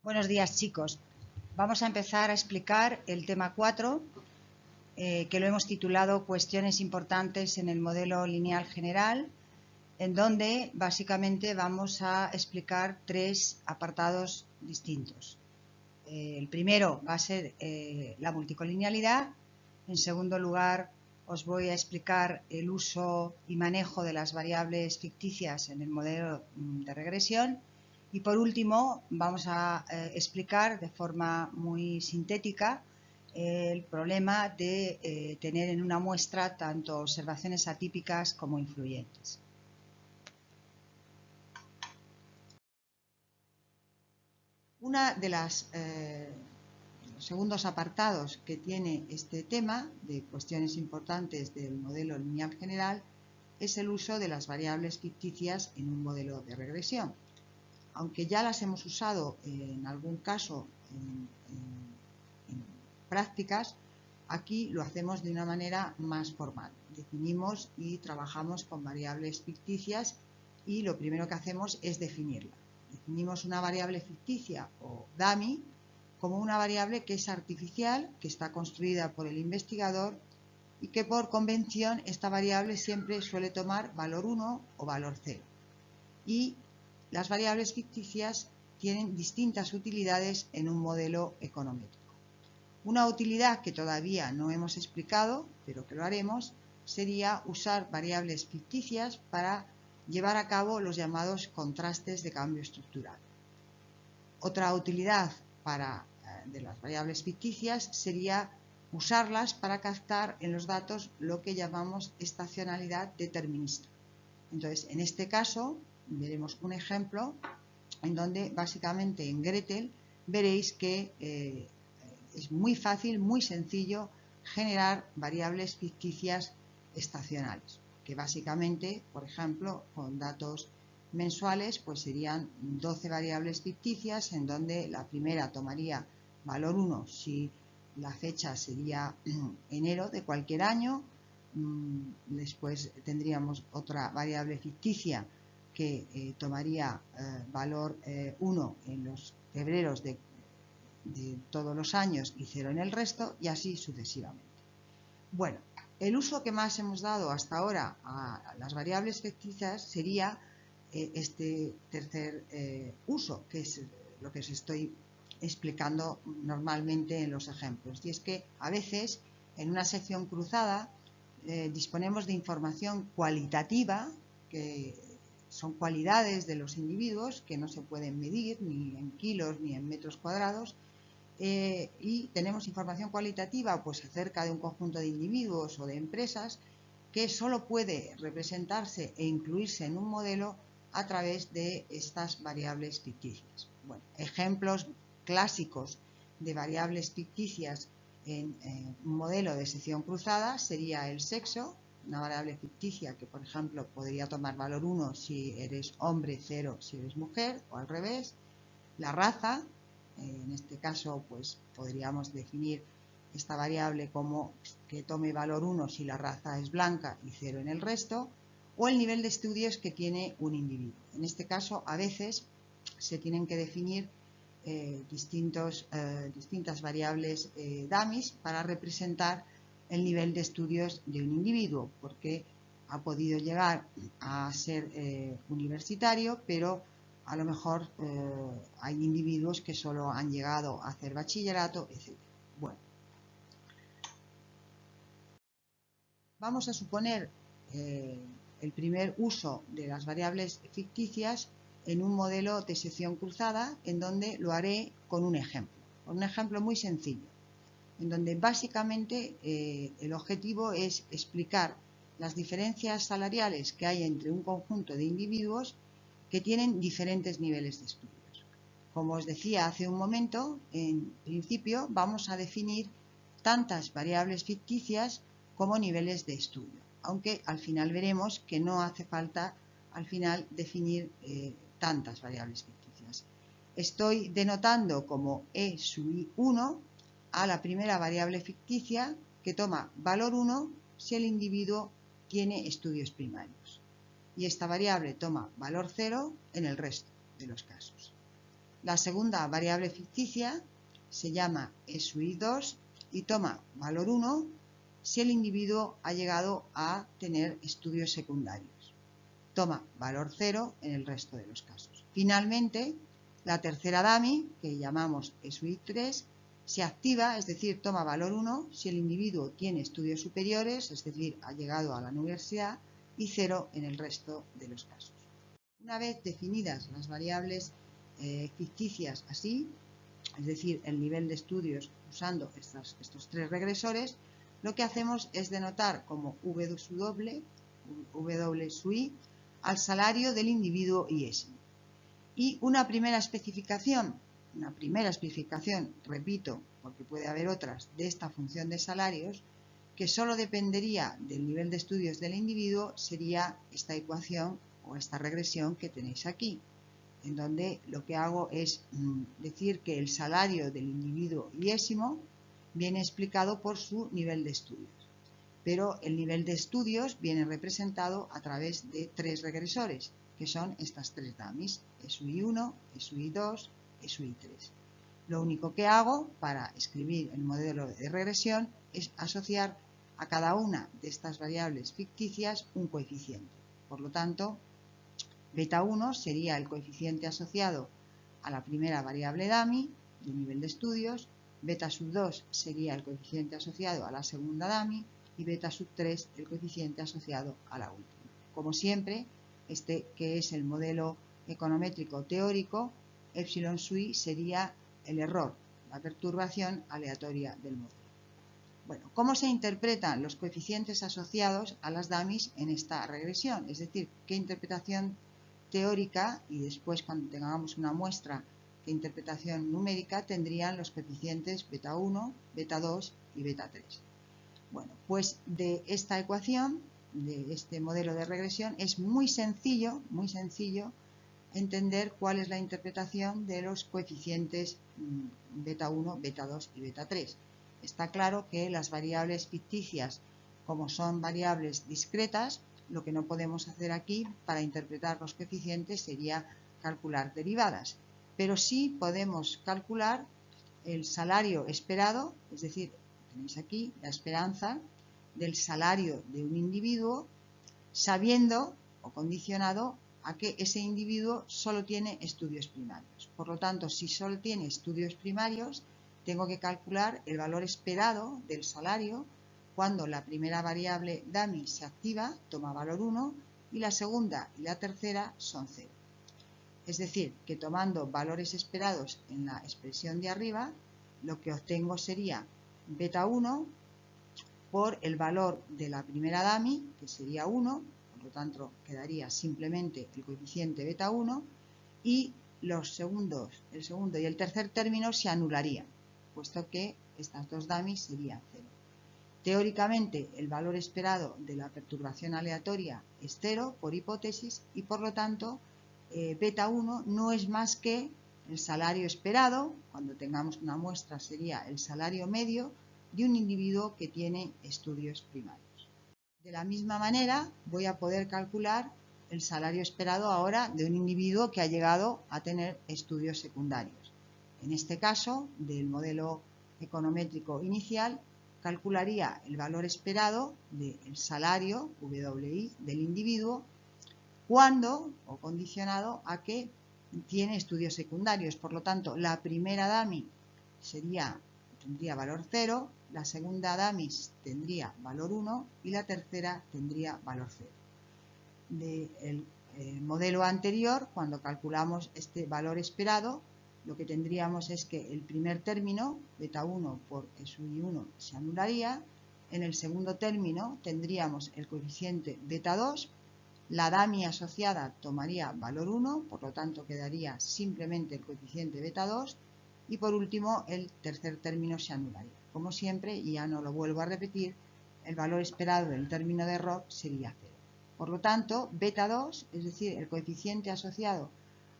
Buenos días, chicos. Vamos a empezar a explicar el tema 4, que lo hemos titulado Cuestiones importantes en el modelo lineal general, en donde básicamente vamos a explicar tres apartados distintos. El primero va a ser la multicolinealidad. En segundo lugar, os voy a explicar el uso y manejo de las variables ficticias en el modelo de regresión. Y por último, vamos a explicar de forma muy sintética el problema de tener en una muestra tanto observaciones atípicas como influyentes. Una de los segundos apartados que tiene este tema de cuestiones importantes del modelo lineal general es el uso de las variables ficticias en un modelo de regresión. Aunque ya las hemos usado en algún caso en prácticas, aquí lo hacemos de una manera más formal. Definimos y trabajamos con variables ficticias y lo primero que hacemos es definirla. Definimos una variable ficticia o dummy como una variable que es artificial, que está construida por el investigador y que por convención esta variable siempre suele tomar valor 1 o valor 0. Y las variables ficticias tienen distintas utilidades en un modelo econométrico. Una utilidad que todavía no hemos explicado, pero que lo haremos, sería usar variables ficticias para llevar a cabo los llamados contrastes de cambio estructural. Otra utilidad de las variables ficticias sería usarlas para captar en los datos lo que llamamos estacionalidad determinista. Entonces, en este caso, veremos un ejemplo en donde básicamente en Gretel veréis que es muy fácil, muy sencillo generar variables ficticias estacionales, que básicamente, por ejemplo, con datos mensuales, pues serían 12 variables ficticias, en donde la primera tomaría valor 1 si la fecha sería enero de cualquier año. Después tendríamos otra variable ficticia que tomaría valor 1 en los febreros de todos los años y 0 en el resto, y así sucesivamente. Bueno, el uso que más hemos dado hasta ahora a las variables ficticias sería este tercer uso, que es lo que os estoy explicando normalmente en los ejemplos. Y es que a veces en una sección cruzada disponemos de información cualitativa, que son cualidades de los individuos que no se pueden medir ni en kilos ni en metros cuadrados, y tenemos información cualitativa pues acerca de un conjunto de individuos o de empresas que solo puede representarse e incluirse en un modelo a través de estas variables ficticias. Bueno, ejemplos clásicos de variables ficticias en un modelo de sección cruzada sería el sexo, una variable ficticia que, por ejemplo, podría tomar valor 1 si eres hombre, 0 si eres mujer, o al revés. La raza, en este caso, pues podríamos definir esta variable como que tome valor 1 si la raza es blanca y 0 en el resto, o el nivel de estudios que tiene un individuo. En este caso, a veces se tienen que definir distintas variables dummies para representar el nivel de estudios de un individuo, porque ha podido llegar a ser universitario, pero a lo mejor hay individuos que solo han llegado a hacer bachillerato, etc. Bueno, vamos a suponer el primer uso de las variables ficticias en un modelo de sección cruzada, en donde lo haré con un ejemplo muy sencillo, en donde básicamente el objetivo es explicar las diferencias salariales que hay entre un conjunto de individuos que tienen diferentes niveles de estudios. Como os decía hace un momento, en principio vamos a definir tantas variables ficticias como niveles de estudio, aunque al final veremos que no hace falta al final definir tantas variables ficticias. Estoy denotando como E sub I1 a la primera variable ficticia que toma valor 1 si el individuo tiene estudios primarios, y esta variable toma valor 0 en el resto de los casos. La segunda variable ficticia se llama SUI2 y toma valor 1 si el individuo ha llegado a tener estudios secundarios. Toma valor 0 en el resto de los casos. Finalmente, la tercera dummy, que llamamos SUI3, se activa, es decir, toma valor 1 si el individuo tiene estudios superiores, es decir, ha llegado a la universidad, y 0 en el resto de los casos. Una vez definidas las variables ficticias así, es decir, el nivel de estudios usando estos tres regresores, lo que hacemos es denotar como W sui al salario del individuo iésimo. Y una primera especificación, repito, porque puede haber otras, de esta función de salarios, que solo dependería del nivel de estudios del individuo, sería esta ecuación o esta regresión que tenéis aquí, en donde lo que hago es decir que el salario del individuo iésimo viene explicado por su nivel de estudios. Pero el nivel de estudios viene representado a través de tres regresores, que son estas tres dummies, SUI1, SUI2, SUI3. Lo único que hago para escribir el modelo de regresión es asociar a cada una de estas variables ficticias un coeficiente. Por lo tanto, beta 1 sería el coeficiente asociado a la primera variable dummy de nivel de estudios, beta sub 2 sería el coeficiente asociado a la segunda dummy y beta sub 3 el coeficiente asociado a la última. Como siempre, este que es el modelo econométrico teórico, epsilon sui sería el error, la perturbación aleatoria del modelo. Bueno, ¿cómo se interpretan los coeficientes asociados a las dummies en esta regresión? Es decir, ¿qué interpretación teórica y después cuando tengamos una muestra, qué interpretación numérica tendrían los coeficientes beta 1, beta 2 y beta 3? Bueno, pues de esta ecuación, de este modelo de regresión, es muy sencillo entender cuál es la interpretación de los coeficientes beta 1, beta 2 y beta 3. Está claro que las variables ficticias, como son variables discretas, lo que no podemos hacer aquí para interpretar los coeficientes sería calcular derivadas, pero sí podemos calcular el salario esperado, es decir, tenéis aquí la esperanza del salario de un individuo, sabiendo o condicionado a que ese individuo solo tiene estudios primarios. Por lo tanto, si solo tiene estudios primarios, tengo que calcular el valor esperado del salario cuando la primera variable dummy se activa, toma valor 1, y la segunda y la tercera son 0. Es decir, que tomando valores esperados en la expresión de arriba, lo que obtengo sería beta 1 por el valor de la primera dummy, que sería 1, por lo tanto quedaría simplemente el coeficiente beta 1, y el segundo y el tercer término se anularían, puesto que estas dos dummies serían 0. Teóricamente, el valor esperado de la perturbación aleatoria es 0 por hipótesis y por lo tanto beta 1 no es más que el salario esperado, cuando tengamos una muestra sería el salario medio de un individuo que tiene estudios primarios. De la misma manera voy a poder calcular el salario esperado ahora de un individuo que ha llegado a tener estudios secundarios. En este caso, del modelo econométrico inicial, calcularía el valor esperado del salario WI del individuo cuando o condicionado a que tiene estudios secundarios. Por lo tanto, la primera dummy tendría valor 0, la segunda dummy tendría valor 1 y la tercera tendría valor 0. Del modelo anterior, cuando calculamos este valor esperado, lo que tendríamos es que el primer término, beta 1 por SUI1, se anularía. En el segundo término tendríamos el coeficiente beta 2, la dummy asociada tomaría valor 1, por lo tanto quedaría simplemente el coeficiente beta 2, y por último el tercer término se anularía. Como siempre, y ya no lo vuelvo a repetir, el valor esperado del término de error sería 0. Por lo tanto, beta 2, es decir, el coeficiente asociado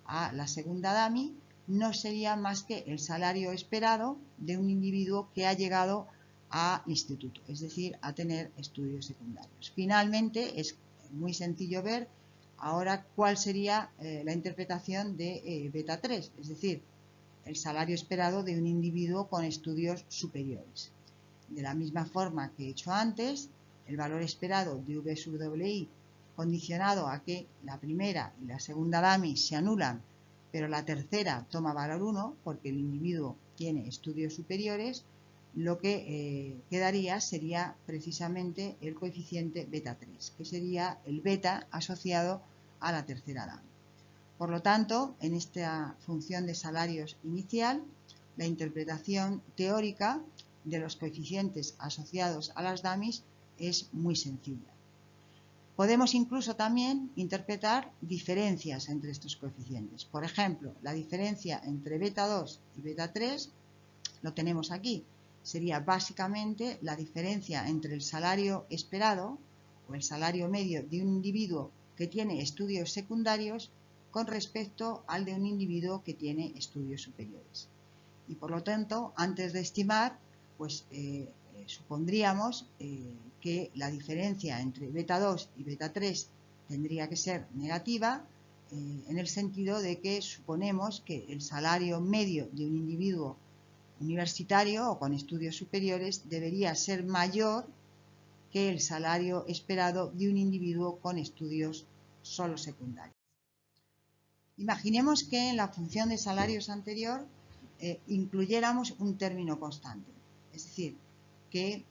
a la segunda dummy, no sería más que el salario esperado de un individuo que ha llegado a instituto, es decir, a tener estudios secundarios. Finalmente, es muy sencillo ver ahora cuál sería la interpretación de beta 3, es decir, el salario esperado de un individuo con estudios superiores. De la misma forma que he hecho antes, el valor esperado de V sub I condicionado a que la primera y la segunda DAMI se anulan, pero la tercera toma valor 1 porque el individuo tiene estudios superiores, lo que quedaría sería precisamente el coeficiente beta 3, que sería el beta asociado a la tercera DAMI. Por lo tanto, en esta función de salarios inicial, la interpretación teórica de los coeficientes asociados a las DAMIs es muy sencilla. Podemos incluso también interpretar diferencias entre estos coeficientes. Por ejemplo, la diferencia entre beta 2 y beta 3 lo tenemos aquí. Sería básicamente la diferencia entre el salario esperado o el salario medio de un individuo que tiene estudios secundarios con respecto al de un individuo que tiene estudios superiores. Y por lo tanto, antes de estimar, pues supondríamos que la diferencia entre beta 2 y beta 3 tendría que ser negativa, en el sentido de que suponemos que el salario medio de un individuo universitario o con estudios superiores debería ser mayor que el salario esperado de un individuo con estudios solo secundarios. Imaginemos que en la función de salarios anterior incluyéramos un término constante, es decir, que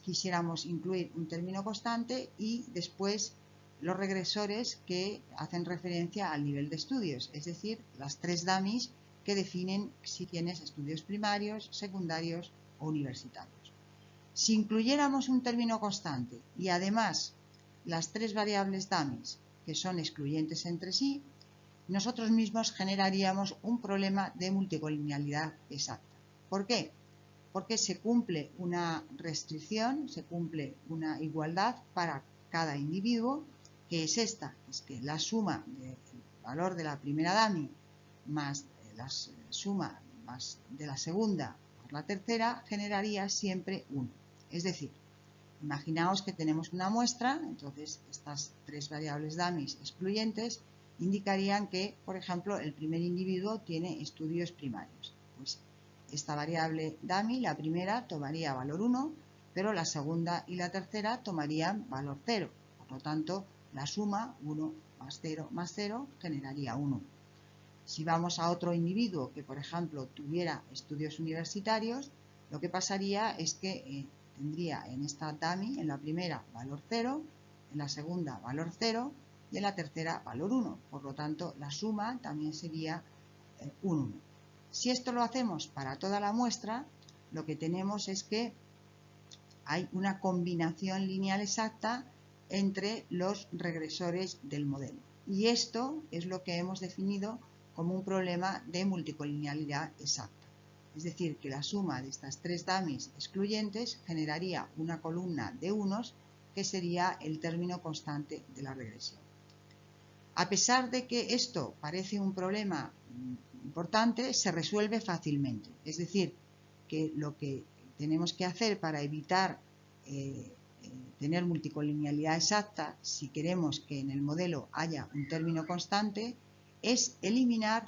quisiéramos incluir un término constante y después los regresores que hacen referencia al nivel de estudios, es decir, las tres DAMIs que definen si tienes estudios primarios, secundarios o universitarios. Si incluyéramos un término constante y además las tres variables DAMIs que son excluyentes entre sí, nosotros mismos generaríamos un problema de multicolinealidad exacta. ¿Por qué? Porque se cumple una restricción, se cumple una igualdad para cada individuo, que es esta, es que la suma del valor de la primera DAMI más la suma más de la segunda más la tercera generaría siempre 1. Es decir, imaginaos que tenemos una muestra, entonces estas tres variables DAMIs excluyentes indicarían que, por ejemplo, el primer individuo tiene estudios primarios. Pues esta variable DAMI, la primera, tomaría valor 1, pero la segunda y la tercera tomarían valor 0. Por lo tanto, la suma 1 más 0 generaría 1. Si vamos a otro individuo que, por ejemplo, tuviera estudios universitarios, lo que pasaría es que tendría en esta DAMI, en la primera, valor 0, en la segunda, valor 0 y en la tercera, valor 1. Por lo tanto, la suma también sería un 1. Si esto lo hacemos para toda la muestra, lo que tenemos es que hay una combinación lineal exacta entre los regresores del modelo. Y esto es lo que hemos definido como un problema de multicolinealidad exacta. Es decir, que la suma de estas tres DAMIs excluyentes generaría una columna de unos que sería el término constante de la regresión. A pesar de que esto parece un problema importante, se resuelve fácilmente. Es decir, que lo que tenemos que hacer para evitar tener multicolinealidad exacta, si queremos que en el modelo haya un término constante, es eliminar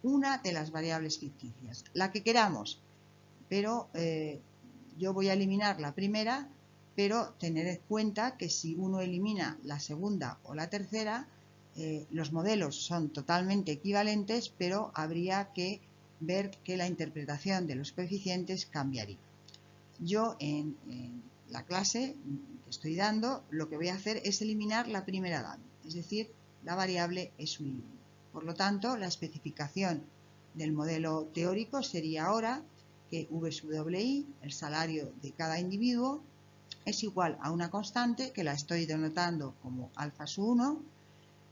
una de las variables ficticias, la que queramos, pero yo voy a eliminar la primera, pero tener en cuenta que si uno elimina la segunda o la tercera, los modelos son totalmente equivalentes, pero habría que ver que la interpretación de los coeficientes cambiaría. Yo en la clase que estoy dando, lo que voy a hacer es eliminar la primera DAMI, es decir, la variable es un límite. Por lo tanto, la especificación del modelo teórico sería ahora que V sub I, el salario de cada individuo, es igual a una constante que la estoy denotando como alfa sub 1,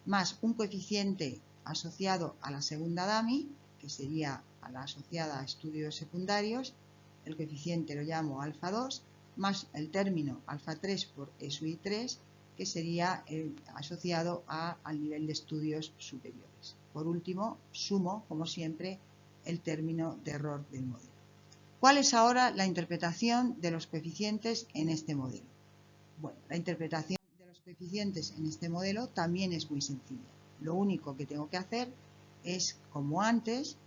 más un coeficiente asociado a la segunda DAMI, que sería a la asociada a estudios secundarios, el coeficiente lo llamo alfa 2, más el término alfa 3 por E sub I3, que sería asociado al nivel de estudios superiores. Por último, sumo, como siempre, el término de error del modelo. ¿Cuál es ahora la interpretación de los coeficientes en este modelo? Bueno, la interpretación de los coeficientes en este modelo también es muy sencilla. Lo único que tengo que hacer es, como antes,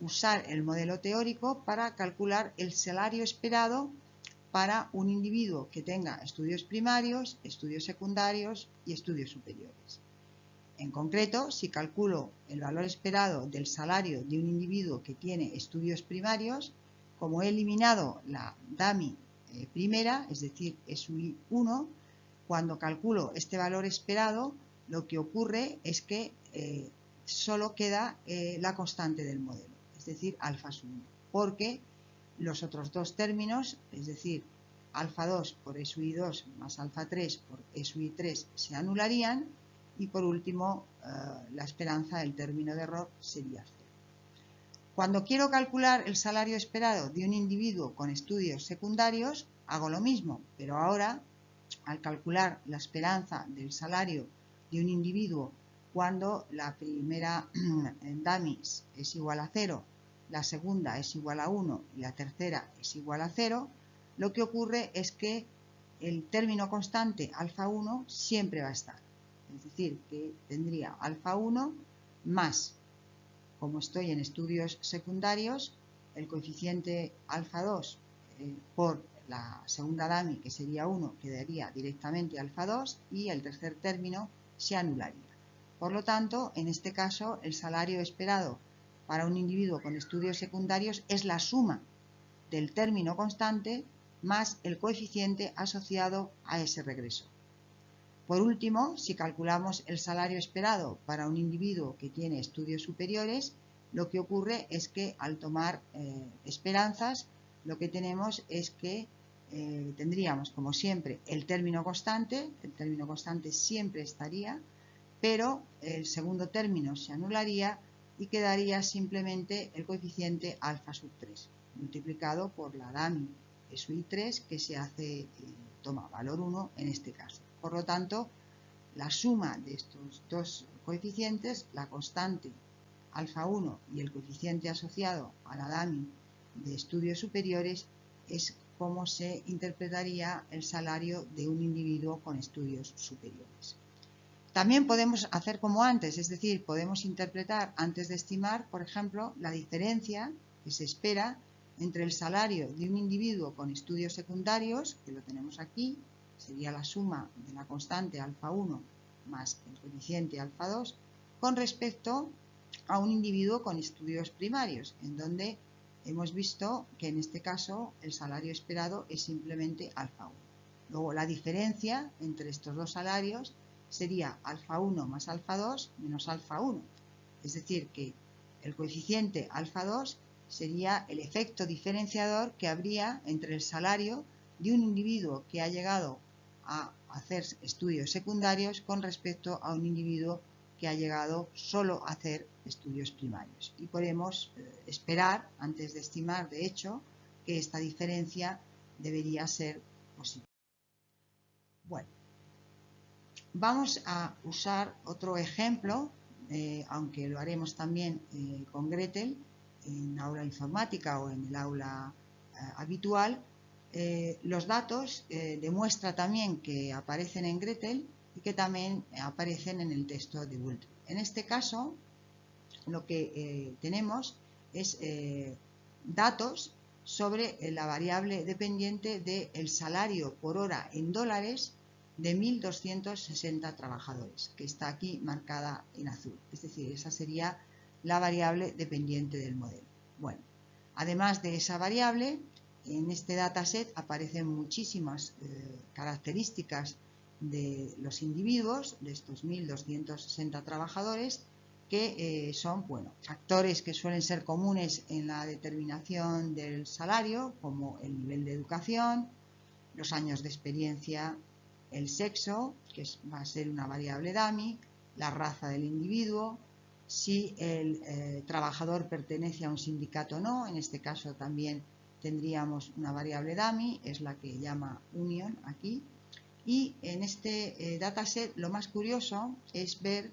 usar el modelo teórico para calcular el salario esperado para un individuo que tenga estudios primarios, estudios secundarios y estudios superiores. En concreto, si calculo el valor esperado del salario de un individuo que tiene estudios primarios, como he eliminado la DAMI primera, es decir, SUI 1, cuando calculo este valor esperado, lo que ocurre es que solo queda la constante del modelo, es decir, alfa sub 1, porque los otros dos términos, es decir, alfa 2 por SUI 2 más alfa 3 por SUI 3 se anularían y por último la esperanza del término de error sería 0. Cuando quiero calcular el salario esperado de un individuo con estudios secundarios, hago lo mismo, pero ahora al calcular la esperanza del salario de un individuo cuando la primera DAMI es igual a 0, la segunda es igual a 1 y la tercera es igual a 0, lo que ocurre es que el término constante alfa 1 siempre va a estar. Es decir, que tendría alfa 1 más, como estoy en estudios secundarios, el coeficiente alfa 2 por la segunda DAMI, que sería 1, quedaría directamente alfa 2 y el tercer término se anularía. Por lo tanto, en este caso, el salario esperado para un individuo con estudios secundarios es la suma del término constante más el coeficiente asociado a ese regreso. Por último, si calculamos el salario esperado para un individuo que tiene estudios superiores, lo que ocurre es que al tomar esperanzas, lo que tenemos es que tendríamos, como siempre, el término constante siempre estaría, pero el segundo término se anularía y quedaría simplemente el coeficiente alfa sub 3, multiplicado por la DAMI SUI 3, que se hace, toma valor 1 en este caso. Por lo tanto, la suma de estos dos coeficientes, la constante alfa 1 y el coeficiente asociado a la DAMI de estudios superiores, es como se interpretaría el salario de un individuo con estudios superiores. También podemos hacer como antes, es decir, podemos interpretar antes de estimar, por ejemplo, la diferencia que se espera entre el salario de un individuo con estudios secundarios, que lo tenemos aquí, sería la suma de la constante alfa 1 más el coeficiente alfa 2, con respecto a un individuo con estudios primarios, en donde hemos visto que en este caso el salario esperado es simplemente alfa 1. Luego la diferencia entre estos dos salarios sería alfa 1 más alfa 2 menos alfa 1. Es decir, que el coeficiente alfa 2 sería el efecto diferenciador que habría entre el salario de un individuo que ha llegado a hacer estudios secundarios con respecto a un individuo que ha llegado solo a hacer estudios primarios. Y podemos esperar, antes de estimar, de hecho, que esta diferencia debería ser positiva. Bueno, vamos a usar otro ejemplo, aunque lo haremos también con Gretel, en aula informática o en el aula habitual. Los datos de muestra también que aparecen en Gretel y que también aparecen en el texto de Boole. En este caso, lo que tenemos es datos sobre la variable dependiente del salario por hora en dólares de 1.260 trabajadores, que está aquí marcada en azul. Es decir, esa sería la variable dependiente del modelo. Bueno, además de esa variable, en este dataset aparecen muchísimas características de los individuos, de estos 1.260 trabajadores, que son factores que suelen ser comunes en la determinación del salario, como el nivel de educación, los años de experiencia, el sexo, que va a ser una variable DAMI, la raza del individuo, si el trabajador pertenece a un sindicato o no, en este caso también tendríamos una variable DAMI, es la que llama union aquí, y en este dataset lo más curioso es ver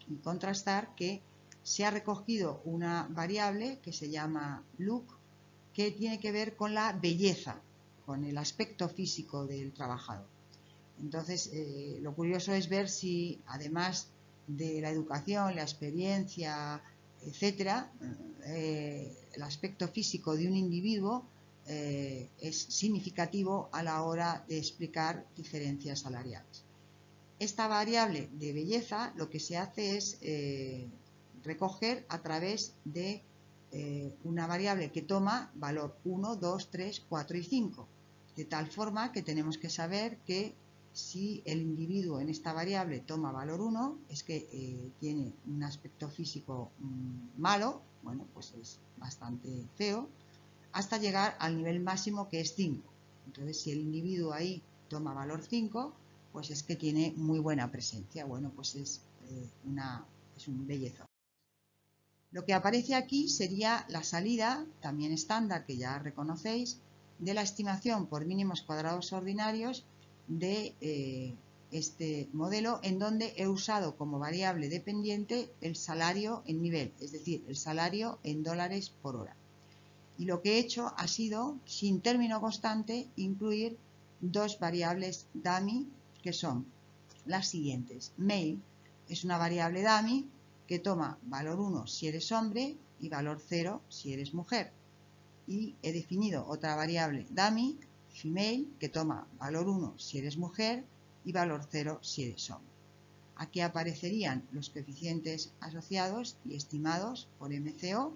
y contrastar que se ha recogido una variable que se llama look, que tiene que ver con la belleza, con el aspecto físico del trabajador. Entonces, lo curioso es ver si, además de la educación, la experiencia, etcétera, el aspecto físico de un individuo es significativo a la hora de explicar diferencias salariales. Esta variable de belleza lo que se hace es recoger a través de una variable que toma valor 1, 2, 3, 4 y 5, de tal forma que tenemos que saber que si el individuo en esta variable toma valor 1, es que tiene un aspecto físico malo, bueno, pues es bastante feo, hasta llegar al nivel máximo que es 5. Entonces, si el individuo ahí toma valor 5, pues es que tiene muy buena presencia. Bueno, pues es un bellezón. Lo que aparece aquí sería la salida, también estándar, que ya reconocéis, de la estimación por mínimos cuadrados ordinarios de este modelo, en donde he usado como variable dependiente el salario en nivel, es decir, el salario en dólares por hora. Y lo que he hecho ha sido, sin término constante, incluir dos variables dummy, que son las siguientes. Male es una variable dummy que toma valor 1 si eres hombre y valor 0 si eres mujer. Y he definido otra variable dummy, female, que toma valor 1 si eres mujer y valor 0 si eres hombre. Aquí aparecerían los coeficientes asociados y estimados por MCO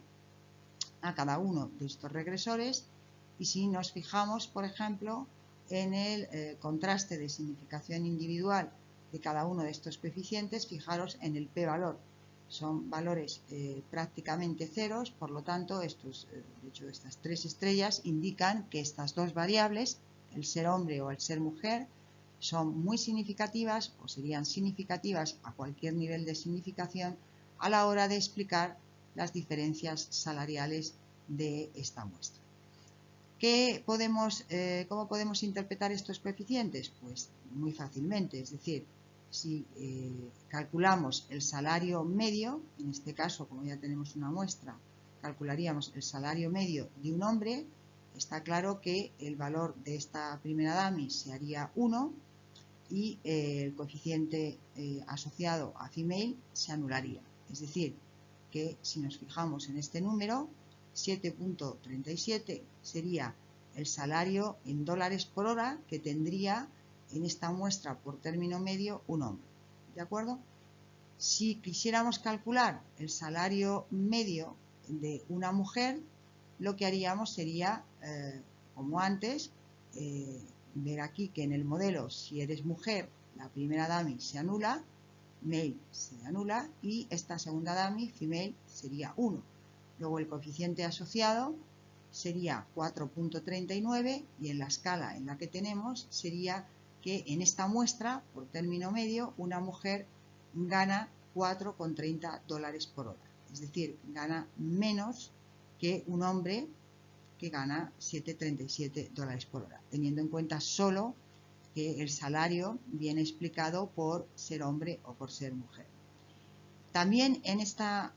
a cada uno de estos regresores, y si nos fijamos, por ejemplo, en el contraste de significación individual de cada uno de estos coeficientes, fijaros en el p-valor. Son valores prácticamente ceros, por lo tanto, de hecho, estas 3 estrellas indican que estas dos variables, el ser hombre o el ser mujer, son muy significativas o serían significativas a cualquier nivel de significación a la hora de explicar las diferencias salariales de esta muestra. ¿Cómo podemos interpretar estos coeficientes? Pues muy fácilmente, es decir, si calculamos el salario medio, en este caso, como ya tenemos una muestra, calcularíamos el salario medio de un hombre, está claro que el valor de esta primera dummy se haría 1 y el coeficiente asociado a female se anularía. Es decir, que si nos fijamos en este número, 7.37 sería el salario en dólares por hora que tendría en esta muestra por término medio un hombre. ¿De acuerdo? Si quisiéramos calcular el salario medio de una mujer, lo que haríamos sería, como antes, ver aquí que en el modelo, si eres mujer, la primera dummy se anula, male se anula y esta segunda dummy, female, sería 1. Luego el coeficiente asociado sería 4.39 y en la escala en la que tenemos sería que en esta muestra, por término medio, una mujer gana 4,30 dólares por hora. Es decir, gana menos que un hombre que gana 7,37 dólares por hora, teniendo en cuenta solo que el salario viene explicado por ser hombre o por ser mujer. También en esta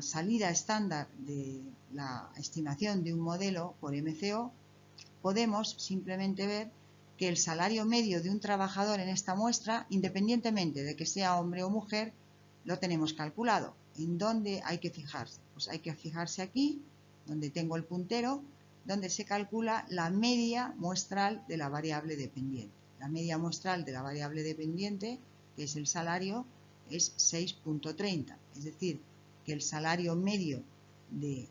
salida estándar de la estimación de un modelo por MCO, podemos simplemente ver que el salario medio de un trabajador en esta muestra, independientemente de que sea hombre o mujer, lo tenemos calculado. ¿En dónde hay que fijarse? Pues hay que fijarse aquí, donde tengo el puntero, donde se calcula la media muestral de la variable dependiente. La media muestral de la variable dependiente, que es el salario, es 6.30. Es decir, que el salario medio de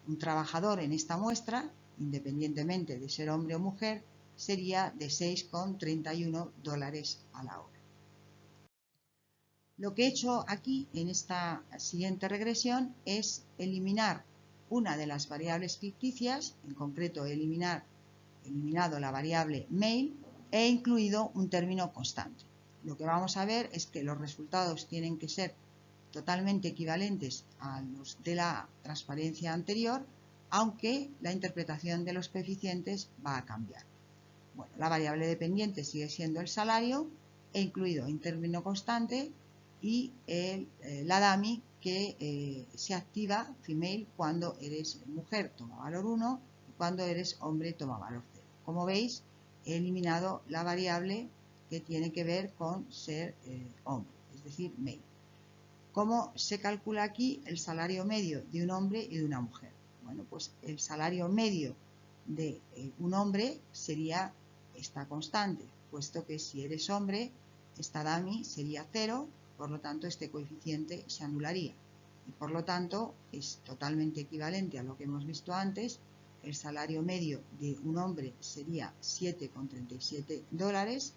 un trabajador en esta muestra, independientemente de ser hombre o mujer, sería de 6,31 dólares a la hora. Lo que he hecho aquí en esta siguiente regresión es eliminar una de las variables ficticias, en concreto he eliminado la variable male e incluido un término constante. Lo que vamos a ver es que los resultados tienen que ser totalmente equivalentes a los de la transparencia anterior, aunque la interpretación de los coeficientes va a cambiar. Bueno, la variable dependiente sigue siendo el salario, he incluido un término constante y la dummy que se activa, female, cuando eres mujer toma valor 1 y cuando eres hombre toma valor 0. Como veis, he eliminado la variable que tiene que ver con ser hombre, es decir, male. ¿Cómo se calcula aquí el salario medio de un hombre y de una mujer? Bueno, pues el salario medio de un hombre sería esta constante, puesto que si eres hombre, esta dummy sería 0, por lo tanto este coeficiente se anularía. Y por lo tanto es totalmente equivalente a lo que hemos visto antes. El salario medio de un hombre sería $7,37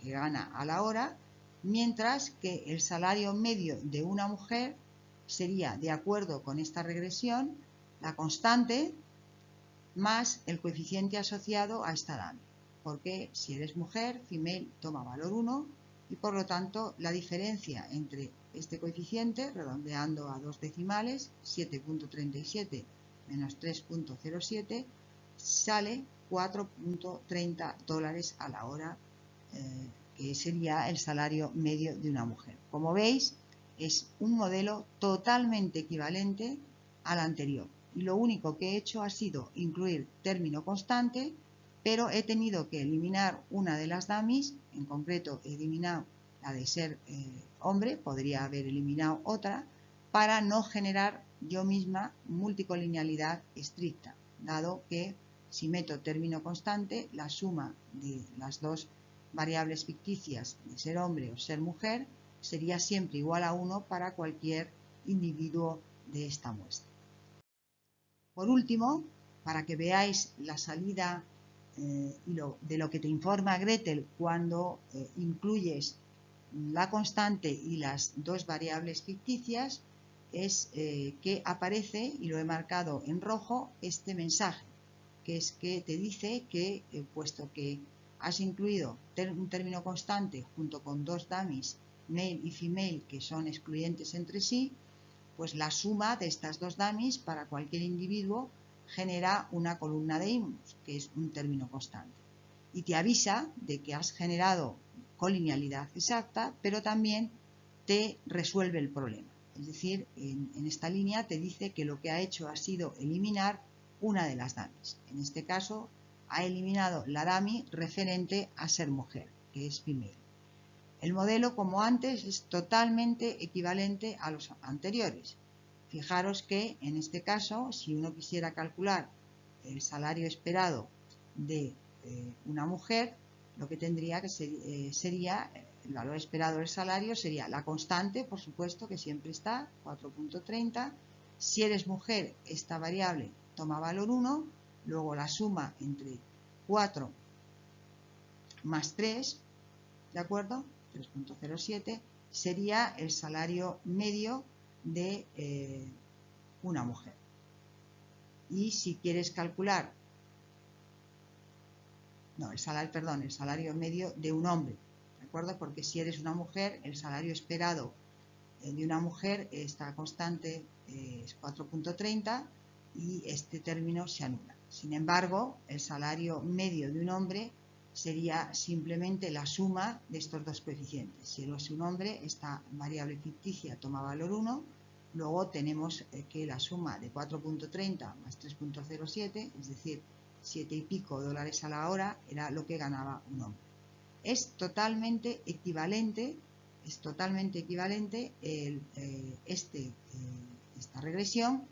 que gana a la hora, mientras que el salario medio de una mujer sería, de acuerdo con esta regresión, la constante más el coeficiente asociado a esta dummy, porque si eres mujer, female toma valor 1 y por lo tanto la diferencia entre este coeficiente, redondeando a dos decimales, 7,37 menos 3,07, sale $4,30 a la hora, que sería el salario medio de una mujer. Como veis, es un modelo totalmente equivalente al anterior. Y lo único que he hecho ha sido incluir término constante, pero he tenido que eliminar una de las dummies, en concreto he eliminado la de ser hombre, podría haber eliminado otra, para no generar yo misma multicolinealidad estricta, dado que si meto término constante, la suma de las dos variables ficticias de ser hombre o ser mujer sería siempre igual a 1 para cualquier individuo de esta muestra. Por último, para que veáis la salida de lo que te informa Gretel cuando incluyes la constante y las dos variables ficticias, es que aparece, y lo he marcado en rojo, este mensaje, que es que te dice que, puesto que has incluido un término constante junto con dos dummies, male y female, que son excluyentes entre sí, pues la suma de estas dos dummies para cualquier individuo genera una columna de IMUS, que es un término constante. Y te avisa de que has generado colinealidad exacta, pero también te resuelve el problema. Es decir, en esta línea te dice que lo que ha hecho ha sido eliminar una de las dummies. En este caso, ha eliminado la dummy referente a ser mujer, que es female. El modelo, como antes, es totalmente equivalente a los anteriores. Fijaros que, en este caso, si uno quisiera calcular el salario esperado de una mujer, lo que tendría que sería, el valor esperado del salario sería la constante, por supuesto, que siempre está, 4,30. Si eres mujer, esta variable toma valor 1, luego la suma entre 4 más 3, ¿de acuerdo? 3,07 sería el salario medio de una mujer. Y si quieres calcular, no, el salario medio de un hombre, ¿de acuerdo? Porque si eres una mujer, el salario esperado de una mujer, esta constante es 4,30 y este término se anula. Sin embargo, el salario medio de un hombre sería simplemente la suma de estos dos coeficientes. Si es un hombre, esta variable ficticia toma valor 1, luego tenemos que la suma de 4,30 más 3,07, es decir, 7 y pico $7 a la hora, era lo que ganaba un hombre. Es totalmente equivalente esta regresión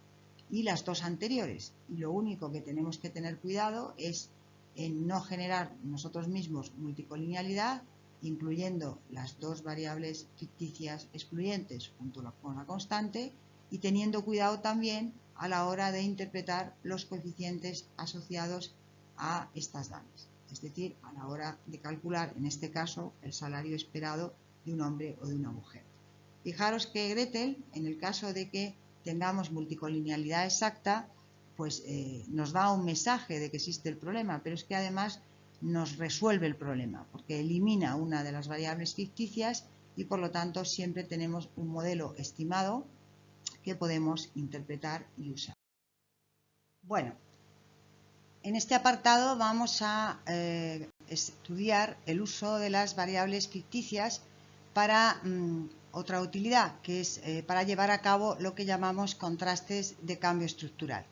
y las dos anteriores. Y lo único que tenemos que tener cuidado es en no generar nosotros mismos multicolinealidad, incluyendo las dos variables ficticias excluyentes junto con la constante, y teniendo cuidado también a la hora de interpretar los coeficientes asociados a estas dummies, es decir, a la hora de calcular, en este caso, el salario esperado de un hombre o de una mujer. Fijaros que Gretel, en el caso de que tengamos multicolinealidad exacta, pues nos da un mensaje de que existe el problema, pero es que además nos resuelve el problema, porque elimina una de las variables ficticias y por lo tanto siempre tenemos un modelo estimado que podemos interpretar y usar. Bueno, en este apartado vamos a estudiar el uso de las variables ficticias para otra utilidad, que es para llevar a cabo lo que llamamos contrastes de cambio estructural.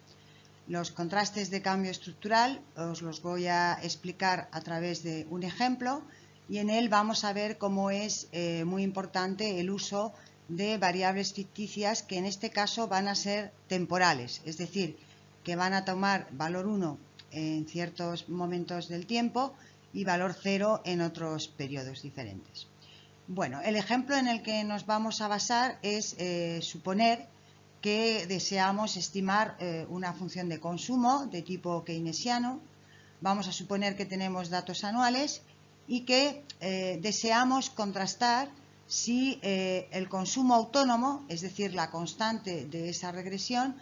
Los contrastes de cambio estructural os los voy a explicar a través de un ejemplo y en él vamos a ver cómo es muy importante el uso de variables ficticias que en este caso van a ser temporales, es decir, que van a tomar valor 1 en ciertos momentos del tiempo y valor 0 en otros periodos diferentes. Bueno, el ejemplo en el que nos vamos a basar es suponer que deseamos estimar una función de consumo de tipo keynesiano. Vamos a suponer que tenemos datos anuales y que deseamos contrastar si el consumo autónomo, es decir, la constante de esa regresión,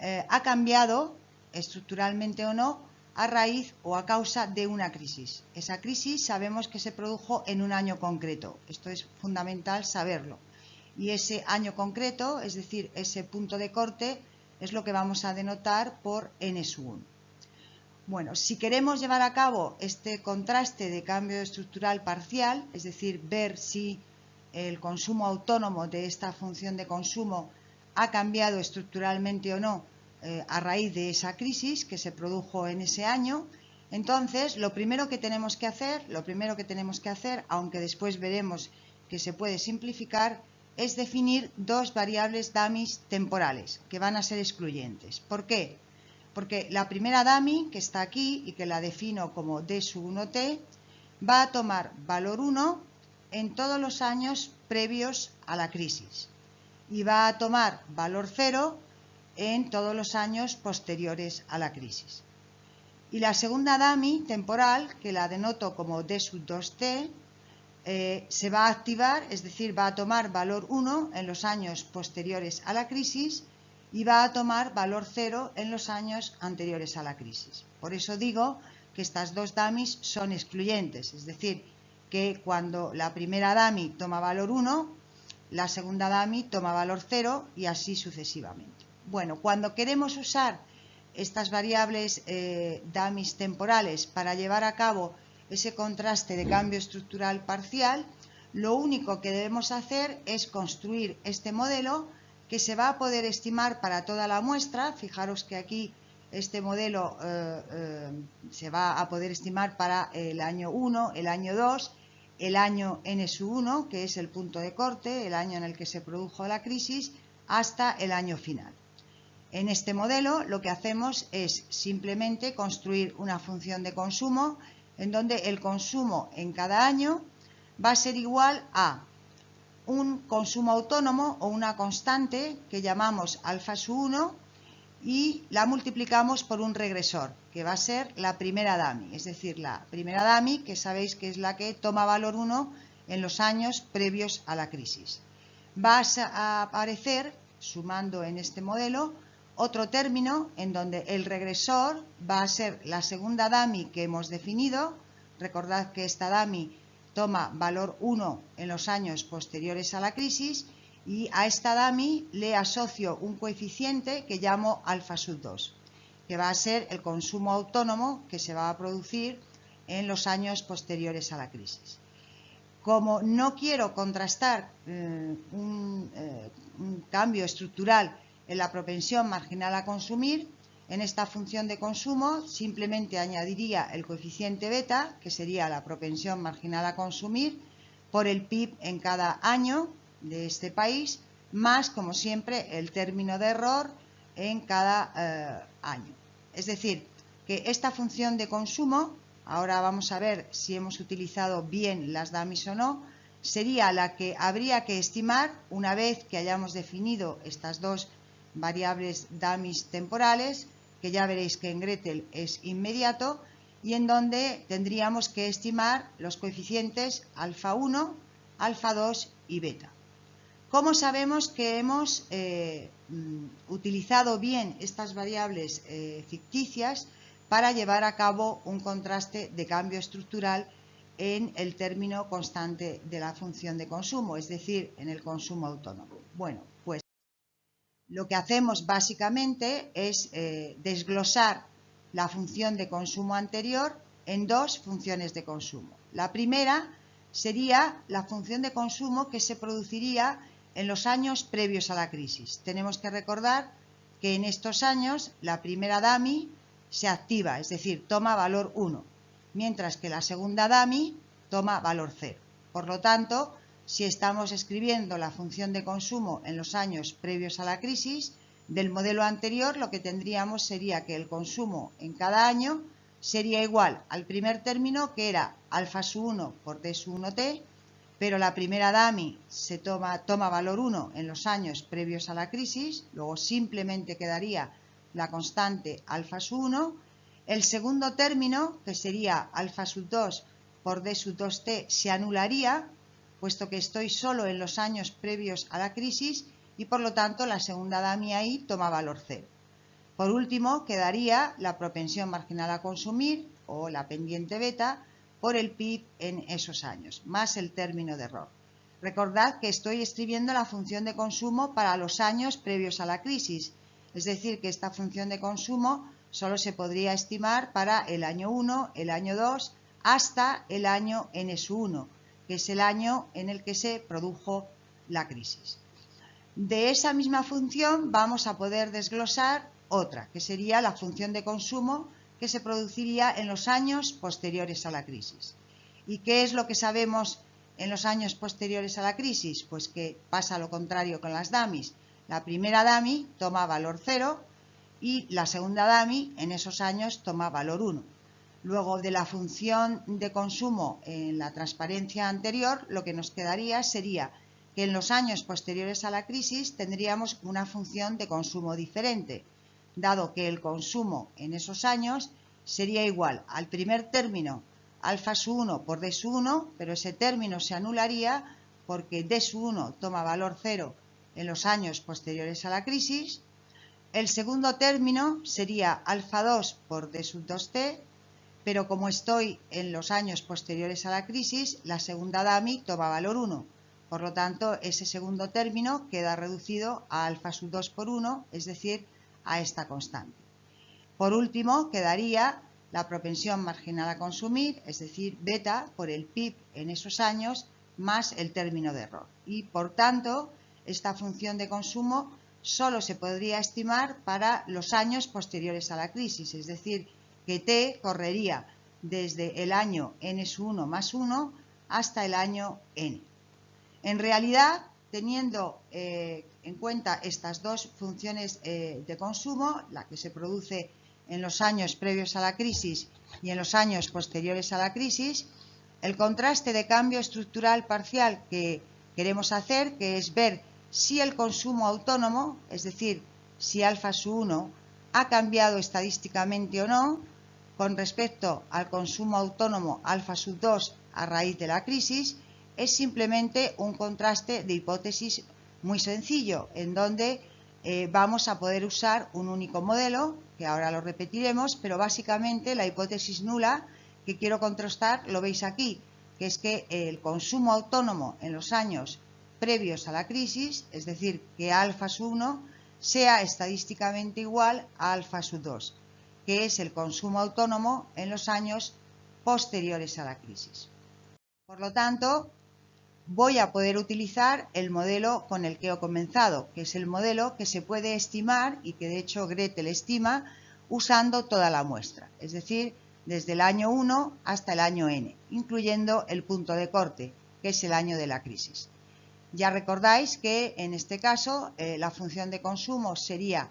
ha cambiado estructuralmente o no a raíz o a causa de una crisis. Esa crisis sabemos que se produjo en un año concreto. Esto es fundamental saberlo. Y ese año concreto, es decir, ese punto de corte, es lo que vamos a denotar por N-1. Bueno, si queremos llevar a cabo este contraste de cambio estructural parcial, es decir, ver si el consumo autónomo de esta función de consumo ha cambiado estructuralmente o no a raíz de esa crisis que se produjo en ese año, entonces lo primero que tenemos que hacer, aunque después veremos que se puede simplificar, es definir dos variables dummies temporales que van a ser excluyentes. ¿Por qué? Porque la primera dummy, que está aquí y que la defino como D1t, va a tomar valor 1 en todos los años previos a la crisis y va a tomar valor 0 en todos los años posteriores a la crisis. Y la segunda dummy temporal, que la denoto como D2t, se va a activar, es decir, va a tomar valor 1 en los años posteriores a la crisis y va a tomar valor 0 en los años anteriores a la crisis. Por eso digo que estas dos dummies son excluyentes, es decir, que cuando la primera dummy toma valor 1, la segunda dummy toma valor 0 y así sucesivamente. Bueno, cuando queremos usar estas variables dummies temporales para llevar a cabo ese contraste de cambio estructural parcial, lo único que debemos hacer es construir este modelo que se va a poder estimar para toda la muestra. Fijaros que aquí este modelo se va a poder estimar para el año 1, el año 2, el año N-1, que es el punto de corte, el año en el que se produjo la crisis, hasta el año final. En este modelo lo que hacemos es simplemente construir una función de consumo en donde el consumo en cada año va a ser igual a un consumo autónomo o una constante que llamamos alfa-1 y la multiplicamos por un regresor, que va a ser la primera dummy, es decir, la primera dummy, que sabéis que es la que toma valor 1 en los años previos a la crisis. Va a aparecer, sumando en este modelo, otro término en donde el regresor va a ser la segunda dummy que hemos definido. Recordad que esta dummy toma valor 1 en los años posteriores a la crisis y a esta dummy le asocio un coeficiente que llamo alfa-2, que va a ser el consumo autónomo que se va a producir en los años posteriores a la crisis. Como no quiero contrastar un cambio estructural en la propensión marginal a consumir, en esta función de consumo simplemente añadiría el coeficiente beta, que sería la propensión marginal a consumir, por el PIB en cada año de este país, más, como siempre, el término de error en cada año. Es decir, que esta función de consumo, ahora vamos a ver si hemos utilizado bien las dummies o no, sería la que habría que estimar una vez que hayamos definido estas dos variables dummies temporales, que ya veréis que en Gretel es inmediato, y en donde tendríamos que estimar los coeficientes alfa-1, alfa-2 y beta. ¿Cómo sabemos que hemos utilizado bien estas variables ficticias para llevar a cabo un contraste de cambio estructural en el término constante de la función de consumo, es decir, en el consumo autónomo? Bueno, pues lo que hacemos básicamente es desglosar la función de consumo anterior en dos funciones de consumo. La primera sería la función de consumo que se produciría en los años previos a la crisis. Tenemos que recordar que en estos años la primera dummy se activa, es decir, toma valor 1, mientras que la segunda dummy toma valor 0. Por lo tanto, si estamos escribiendo la función de consumo en los años previos a la crisis, del modelo anterior lo que tendríamos sería que el consumo en cada año sería igual al primer término, que era alfa sub 1 por d sub 1t, pero la primera dummy se toma valor 1 en los años previos a la crisis, luego simplemente quedaría la constante alfa sub 1. El segundo término, que sería alfa sub 2 por d sub 2t, se anularía, puesto que estoy solo en los años previos a la crisis y por lo tanto la segunda dummy ahí toma valor 0. Por último, quedaría la propensión marginal a consumir o la pendiente beta por el PIB en esos años, más el término de error. Recordad que estoy escribiendo la función de consumo para los años previos a la crisis, es decir, que esta función de consumo solo se podría estimar para el año 1, el año 2, hasta el año N-1, que es el año en el que se produjo la crisis. De esa misma función vamos a poder desglosar otra, que sería la función de consumo que se produciría en los años posteriores a la crisis. ¿Y qué es lo que sabemos en los años posteriores a la crisis? Pues que pasa lo contrario con las dummies. La primera dummy toma valor 0 y la segunda dummy en esos años toma valor 1. Luego, de la función de consumo en la transparencia anterior, lo que nos quedaría sería que en los años posteriores a la crisis tendríamos una función de consumo diferente, dado que el consumo en esos años sería igual al primer término alfa sub 1 por d sub 1, pero ese término se anularía porque d sub 1 toma valor 0 en los años posteriores a la crisis. El segundo término sería alfa 2 por d sub 2t, pero como estoy en los años posteriores a la crisis, la segunda dummy toma valor 1. Por lo tanto, ese segundo término queda reducido a alfa sub 2 por 1, es decir, a esta constante. Por último, quedaría la propensión marginal a consumir, es decir, beta por el PIB en esos años, más el término de error. Y, por tanto, esta función de consumo solo se podría estimar para los años posteriores a la crisis, es decir, que t correría desde el año n-1 más 1 hasta el año n. En realidad, teniendo en cuenta estas dos funciones de consumo, la que se produce en los años previos a la crisis y en los años posteriores a la crisis, el contraste de cambio estructural parcial que queremos hacer, que es ver si el consumo autónomo, es decir, si alfa sub 1 ha cambiado estadísticamente o no, con respecto al consumo autónomo alfa sub 2 a raíz de la crisis, es simplemente un contraste de hipótesis muy sencillo, en donde vamos a poder usar un único modelo, que ahora lo repetiremos, pero básicamente la hipótesis nula que quiero contrastar lo veis aquí, que es que el consumo autónomo en los años previos a la crisis, es decir, que alfa sub 1 sea estadísticamente igual a alfa sub 2, que es el consumo autónomo en los años posteriores a la crisis. Por lo tanto, voy a poder utilizar el modelo con el que he comenzado, que es el modelo que se puede estimar y que de hecho Gretel estima usando toda la muestra, es decir, desde el año 1 hasta el año n, incluyendo el punto de corte, que es el año de la crisis. Ya recordáis que en este caso la función de consumo sería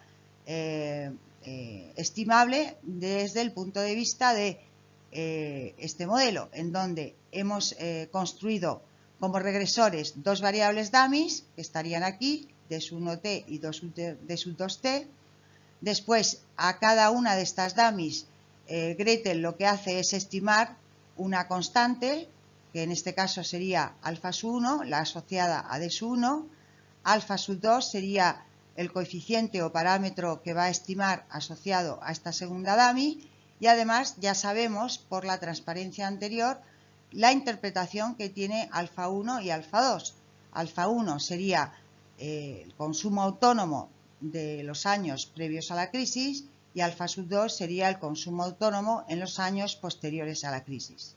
estimable desde el punto de vista de este modelo, en donde hemos construido como regresores dos variables dummies, que estarían aquí, d sub 1t y d sub 2t. Después, a cada una de estas dummies, Gretel lo que hace es estimar una constante, que en este caso sería alfa sub 1, la asociada a d sub 1, alfa sub 2 sería el coeficiente o parámetro que va a estimar asociado a esta segunda dummy, y además ya sabemos por la transparencia anterior la interpretación que tiene alfa 1 y alfa 2. Alfa 1 sería el consumo autónomo de los años previos a la crisis y alfa sub 2 sería el consumo autónomo en los años posteriores a la crisis.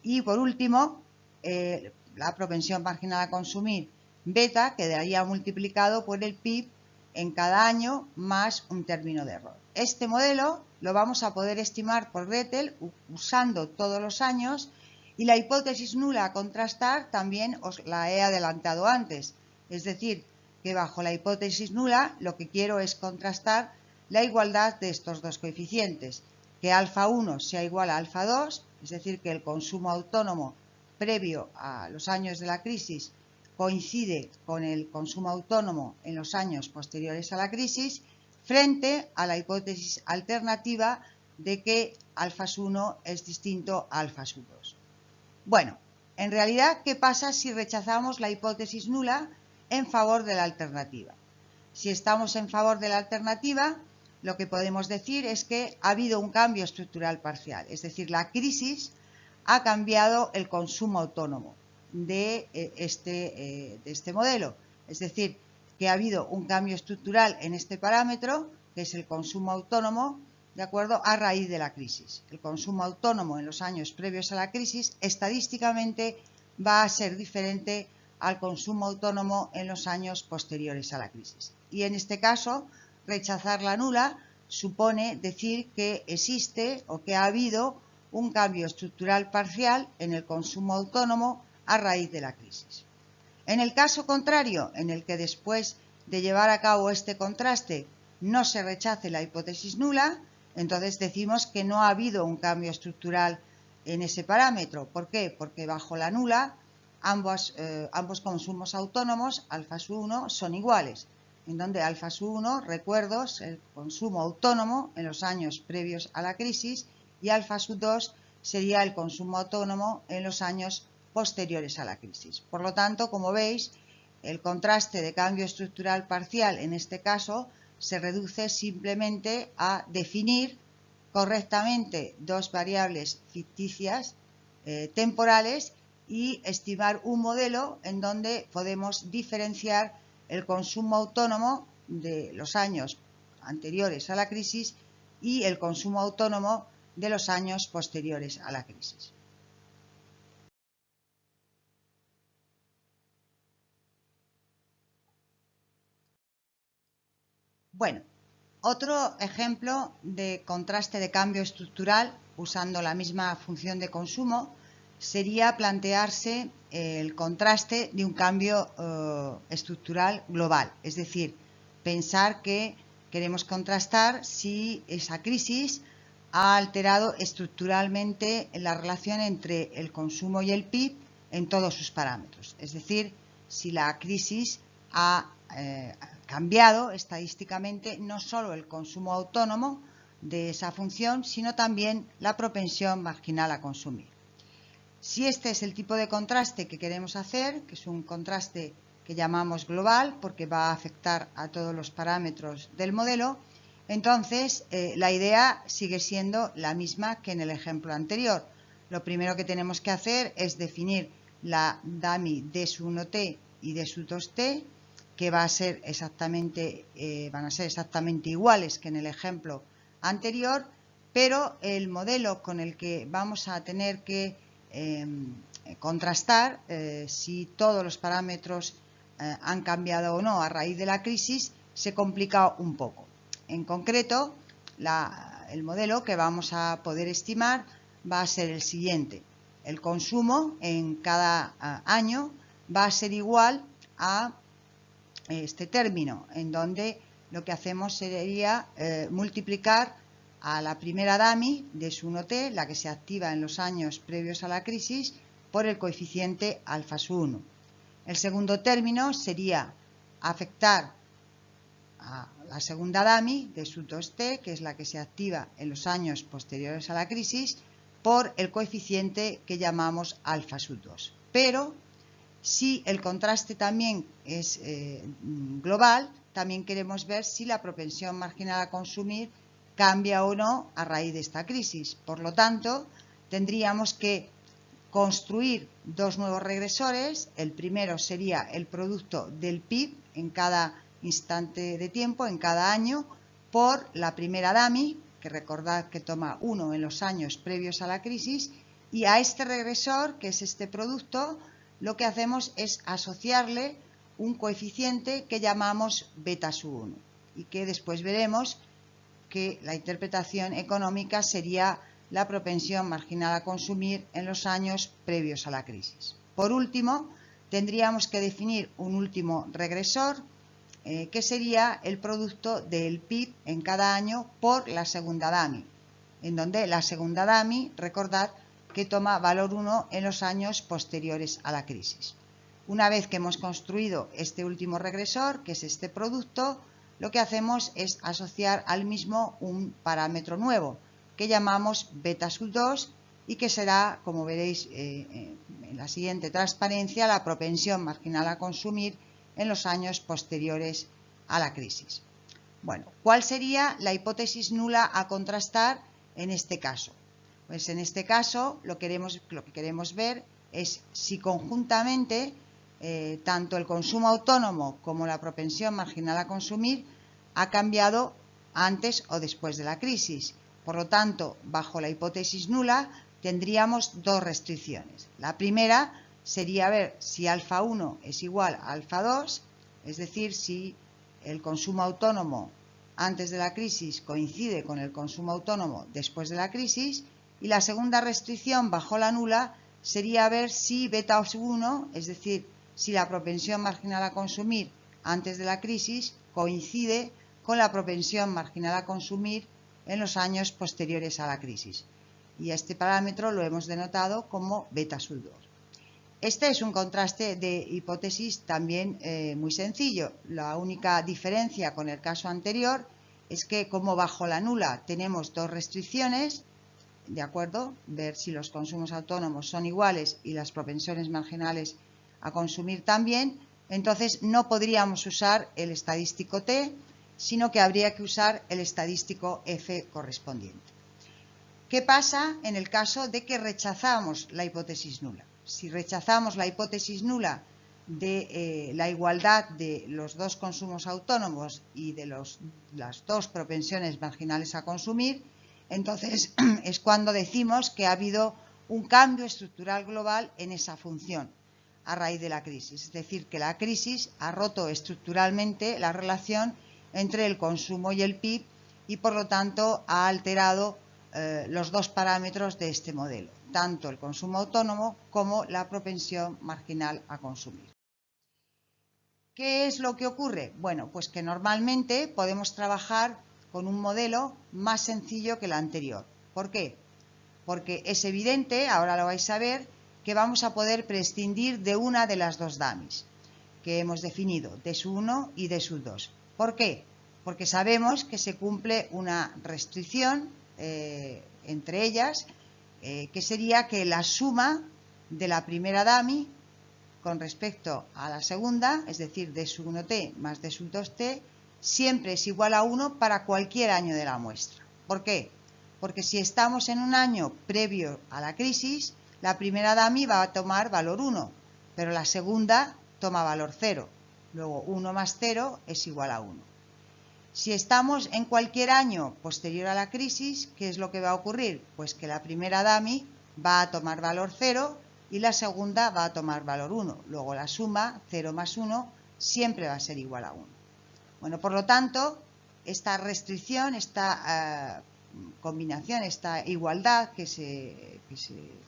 Y por último, la propensión marginal a consumir beta quedaría multiplicado por el PIB en cada año más un término de error. Este modelo lo vamos a poder estimar por Gretel usando todos los años Y la hipótesis nula a contrastar también os la he adelantado antes, es decir, que bajo la hipótesis nula lo que quiero es contrastar la igualdad de estos dos coeficientes, que alfa 1 sea igual a alfa 2, es decir, que el consumo autónomo previo a los años de la crisis coincide con el consumo autónomo en los años posteriores a la crisis, frente a la hipótesis alternativa de que alfa 1 es distinto a alfa 2. Bueno, en realidad, ¿qué pasa si rechazamos la hipótesis nula en favor de la alternativa? Si estamos en favor de la alternativa, lo que podemos decir es que ha habido un cambio estructural parcial, es decir, la crisis ha cambiado el consumo autónomo de este modelo, es decir, que ha habido un cambio estructural en este parámetro, que es el consumo autónomo, de acuerdo, a raíz de la crisis. El consumo autónomo en los años previos a la crisis estadísticamente va a ser diferente al consumo autónomo en los años posteriores a la crisis. Y en este caso, rechazar la nula supone decir que existe o que ha habido un cambio estructural parcial en el consumo autónomo a raíz de la crisis. En el caso contrario, en el que después de llevar a cabo este contraste no se rechace la hipótesis nula, entonces decimos que no ha habido un cambio estructural en ese parámetro. ¿Por qué? Porque bajo la nula ambos consumos autónomos, alfa 1, son iguales, en donde alfa 1, recuerdo, es el consumo autónomo en los años previos a la crisis y alfa 2 sería el consumo autónomo en los años posteriores a la crisis. Por lo tanto, como veis, el contraste de cambio estructural parcial en este caso se reduce simplemente a definir correctamente dos variables ficticias temporales y estimar un modelo en donde podemos diferenciar el consumo autónomo de los años anteriores a la crisis y el consumo autónomo de los años posteriores a la crisis. Bueno, otro ejemplo de contraste de cambio estructural usando la misma función de consumo sería plantearse el contraste de un cambio estructural global, es decir, pensar que queremos contrastar si esa crisis ha alterado estructuralmente la relación entre el consumo y el PIB en todos sus parámetros, es decir, si la crisis ha cambiado estadísticamente no solo el consumo autónomo de esa función, sino también la propensión marginal a consumir. Si este es el tipo de contraste que queremos hacer, que es un contraste que llamamos global porque va a afectar a todos los parámetros del modelo, entonces la idea sigue siendo la misma que en el ejemplo anterior. Lo primero que tenemos que hacer es definir la DAMI D1T y D2T, que van a ser exactamente iguales que en el ejemplo anterior, pero el modelo con el que vamos a tener que contrastar si todos los parámetros han cambiado o no a raíz de la crisis se complica un poco. En concreto, el modelo que vamos a poder estimar va a ser el siguiente. El consumo en cada año va a ser igual a este término, en donde lo que hacemos sería multiplicar a la primera DAMI de su 1T, la que se activa en los años previos a la crisis, por el coeficiente alfa 1. El segundo término sería afectar a la segunda DAMI de su 2T, que es la que se activa en los años posteriores a la crisis, por el coeficiente que llamamos alfa 2. Pero si el contraste también es global, también queremos ver si la propensión marginal a consumir cambia o no a raíz de esta crisis. Por lo tanto, tendríamos que construir dos nuevos regresores. El primero sería el producto del PIB en cada instante de tiempo, en cada año, por la primera DAMI, que recordad que toma 1 en los años previos a la crisis, y a este regresor, que es este producto, lo que hacemos es asociarle un coeficiente que llamamos beta sub 1 y que después veremos que la interpretación económica sería la propensión marginal a consumir en los años previos a la crisis. Por último, tendríamos que definir un último regresor, que sería el producto del PIB en cada año por la segunda DAMI, en donde la segunda DAMI, recordad que toma valor 1 en los años posteriores a la crisis. Una vez que hemos construido este último regresor, que es este producto, lo que hacemos es asociar al mismo un parámetro nuevo, que llamamos beta sub 2 y que será, como veréis en la siguiente transparencia, la propensión marginal a consumir en los años posteriores a la crisis. Bueno, ¿cuál sería la hipótesis nula a contrastar en este caso? Pues en este caso lo que queremos ver es si conjuntamente tanto el consumo autónomo como la propensión marginal a consumir ha cambiado antes o después de la crisis. Por lo tanto, bajo la hipótesis nula tendríamos dos restricciones. La primera sería ver si alfa 1 es igual a alfa 2, es decir, si el consumo autónomo antes de la crisis coincide con el consumo autónomo después de la crisis, y la segunda restricción bajo la nula sería ver si beta 1, es decir, si la propensión marginal a consumir antes de la crisis coincide con la propensión marginal a consumir en los años posteriores a la crisis. Y este parámetro lo hemos denotado como beta sub 2. Este es un contraste de hipótesis también muy sencillo. La única diferencia con el caso anterior es que, como bajo la nula tenemos dos restricciones, ¿de acuerdo? Ver si los consumos autónomos son iguales y las propensiones marginales a consumir también, entonces no podríamos usar el estadístico T, sino que habría que usar el estadístico F correspondiente. ¿Qué pasa en el caso de que rechazamos la hipótesis nula? Si rechazamos la hipótesis nula de la igualdad de los dos consumos autónomos y de las dos propensiones marginales a consumir, entonces es cuando decimos que ha habido un cambio estructural global en esa función a raíz de la crisis. Es decir, que la crisis ha roto estructuralmente la relación entre el consumo y el PIB y por lo tanto ha alterado los dos parámetros de este modelo, tanto el consumo autónomo como la propensión marginal a consumir. ¿Qué es lo que ocurre? Bueno, pues que normalmente podemos trabajar con un modelo más sencillo que el anterior. ¿Por qué? Porque es evidente, ahora lo vais a ver, que vamos a poder prescindir de una de las dos DAMIs que hemos definido, D1 y D2. ¿Por qué? Porque sabemos que se cumple una restricción entre ellas, que sería que la suma de la primera DAMI con respecto a la segunda, es decir, D1T más D2T, siempre es igual a 1 para cualquier año de la muestra. ¿Por qué? Porque si estamos en un año previo a la crisis, la primera DAMI va a tomar valor 1, pero la segunda toma valor 0. Luego 1 más 0 es igual a 1. Si estamos en cualquier año posterior a la crisis, ¿qué es lo que va a ocurrir? Pues que la primera DAMI va a tomar valor 0 y la segunda va a tomar valor 1. Luego la suma, 0 más 1, siempre va a ser igual a 1. Bueno, por lo tanto, esta restricción, esta combinación, esta igualdad que se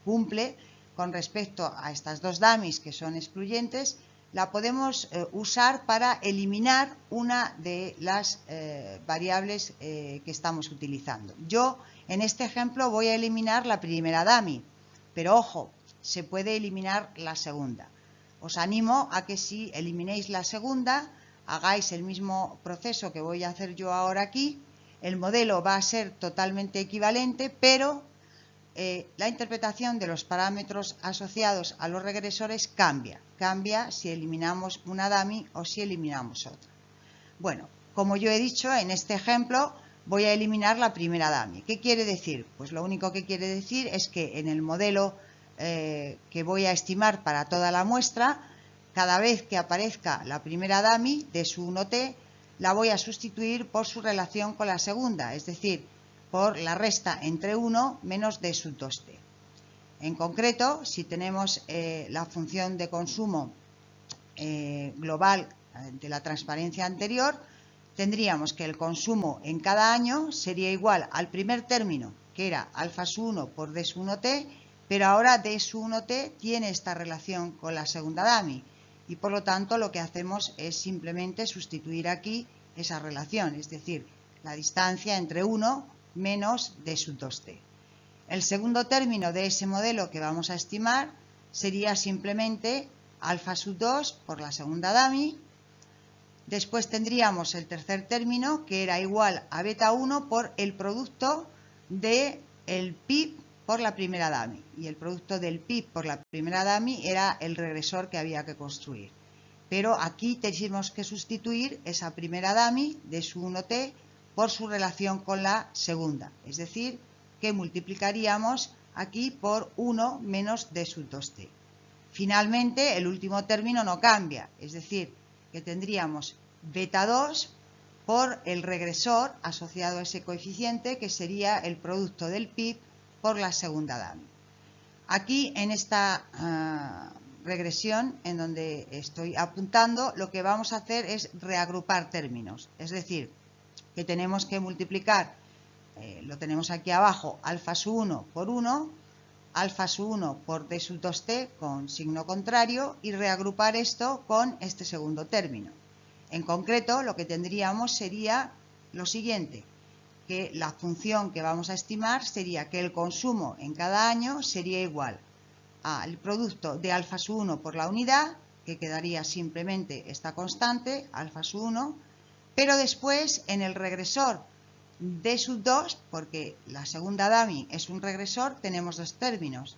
cumple con respecto a estas dos DAMIs que son excluyentes, la podemos usar para eliminar una de las variables que estamos utilizando. Yo, en este ejemplo, voy a eliminar la primera DAMI, pero ojo, se puede eliminar la segunda. Os animo a que si eliminéis la segunda, hagáis el mismo proceso que voy a hacer yo ahora aquí. El modelo va a ser totalmente equivalente, pero la interpretación de los parámetros asociados a los regresores cambia si eliminamos una DAMI o si eliminamos otra. Bueno, como yo he dicho, en este ejemplo voy a eliminar la primera DAMI. ¿Qué quiere decir? Pues lo único que quiere decir es que en el modelo que voy a estimar para toda la muestra, cada vez que aparezca la primera DAMI de su 1T, la voy a sustituir por su relación con la segunda, es decir, por la resta entre 1 menos D sub 2T. En concreto, si tenemos la función de consumo global de la transparencia anterior, tendríamos que el consumo en cada año sería igual al primer término, que era alfa sub 1 por D sub 1t, pero ahora D sub 1t tiene esta relación con la segunda dummy y por lo tanto lo que hacemos es simplemente sustituir aquí esa relación, es decir, la distancia entre 1 menos D sub 2t. El segundo término de ese modelo que vamos a estimar sería simplemente alfa sub 2 por la segunda dummy. Después tendríamos el tercer término, que era igual a beta 1 por el producto del PIB por la primera dummy. Y el producto del PIB por la primera dummy era el regresor que había que construir. Pero aquí tenemos que sustituir esa primera dummy de su 1t por su relación con la segunda. Es decir, que multiplicaríamos aquí por 1 menos d sub 2t. Finalmente, el último término no cambia, es decir, que tendríamos beta 2 por el regresor asociado a ese coeficiente, que sería el producto del PIB por la segunda dummy. Aquí, en esta regresión, en donde estoy apuntando, lo que vamos a hacer es reagrupar términos, es decir, que tenemos que multiplicar, lo tenemos aquí abajo, alfa sub 1 por 1, alfa sub 1 por d sub 2t con signo contrario y reagrupar esto con este segundo término. En concreto, lo que tendríamos sería lo siguiente, que la función que vamos a estimar sería que el consumo en cada año sería igual al producto de alfa sub 1 por la unidad, que quedaría simplemente esta constante, alfa sub 1, pero después en el regresor d sub 2, porque la segunda dummy es un regresor, tenemos dos términos.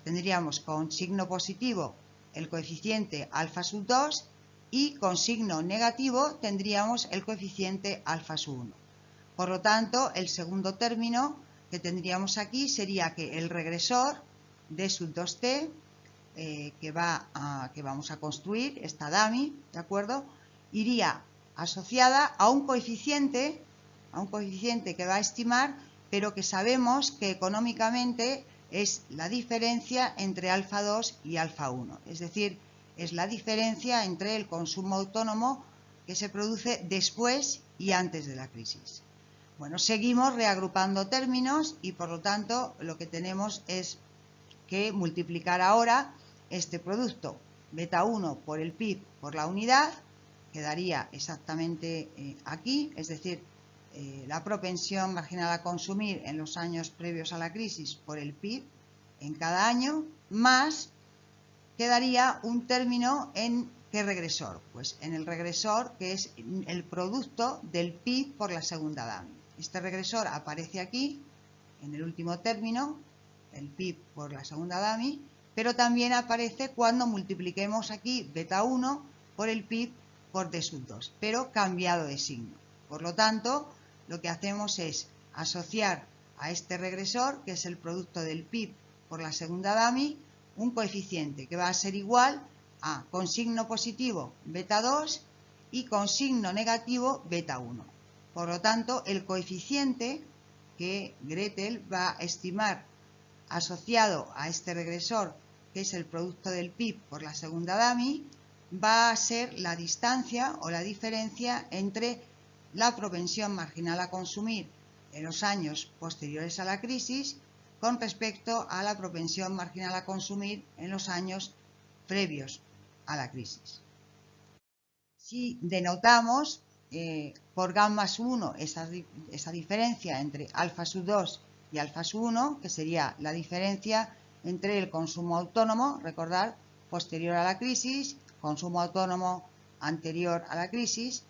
Tendríamos con signo positivo el coeficiente alfa sub 2 y con signo negativo tendríamos el coeficiente alfa sub 1. Por lo tanto, el segundo término que tendríamos aquí sería que el regresor d sub 2t, que vamos a construir, esta dummy, ¿de acuerdo?, iría asociada a un coeficiente que va a estimar, pero que sabemos que económicamente es la diferencia entre alfa 2 y alfa 1. Es decir, es la diferencia entre el consumo autónomo que se produce después y antes de la crisis. Bueno, seguimos reagrupando términos y por lo tanto lo que tenemos es que multiplicar ahora este producto beta 1 por el PIB por la unidad, quedaría exactamente aquí, es decir, la propensión marginal a consumir en los años previos a la crisis por el PIB en cada año, más quedaría un término en ¿qué regresor? Pues en el regresor que es el producto del PIB por la segunda dummy. Este regresor aparece aquí en el último término, el PIB por la segunda dummy, pero también aparece cuando multipliquemos aquí beta 1 por el PIB por d sub 2, pero cambiado de signo. Por lo tanto, lo que hacemos es asociar a este regresor, que es el producto del PIB por la segunda dummy, un coeficiente que va a ser igual a con signo positivo beta 2 y con signo negativo beta 1. Por lo tanto, el coeficiente que Gretel va a estimar asociado a este regresor, que es el producto del PIB por la segunda dummy, va a ser la distancia o la diferencia entre la propensión marginal a consumir en los años posteriores a la crisis con respecto a la propensión marginal a consumir en los años previos a la crisis. Si denotamos por gamma sub 1 esa diferencia entre alfa sub 2 y alfa sub 1, que sería la diferencia entre el consumo autónomo, recordad, posterior a la crisis, consumo autónomo anterior a la crisis,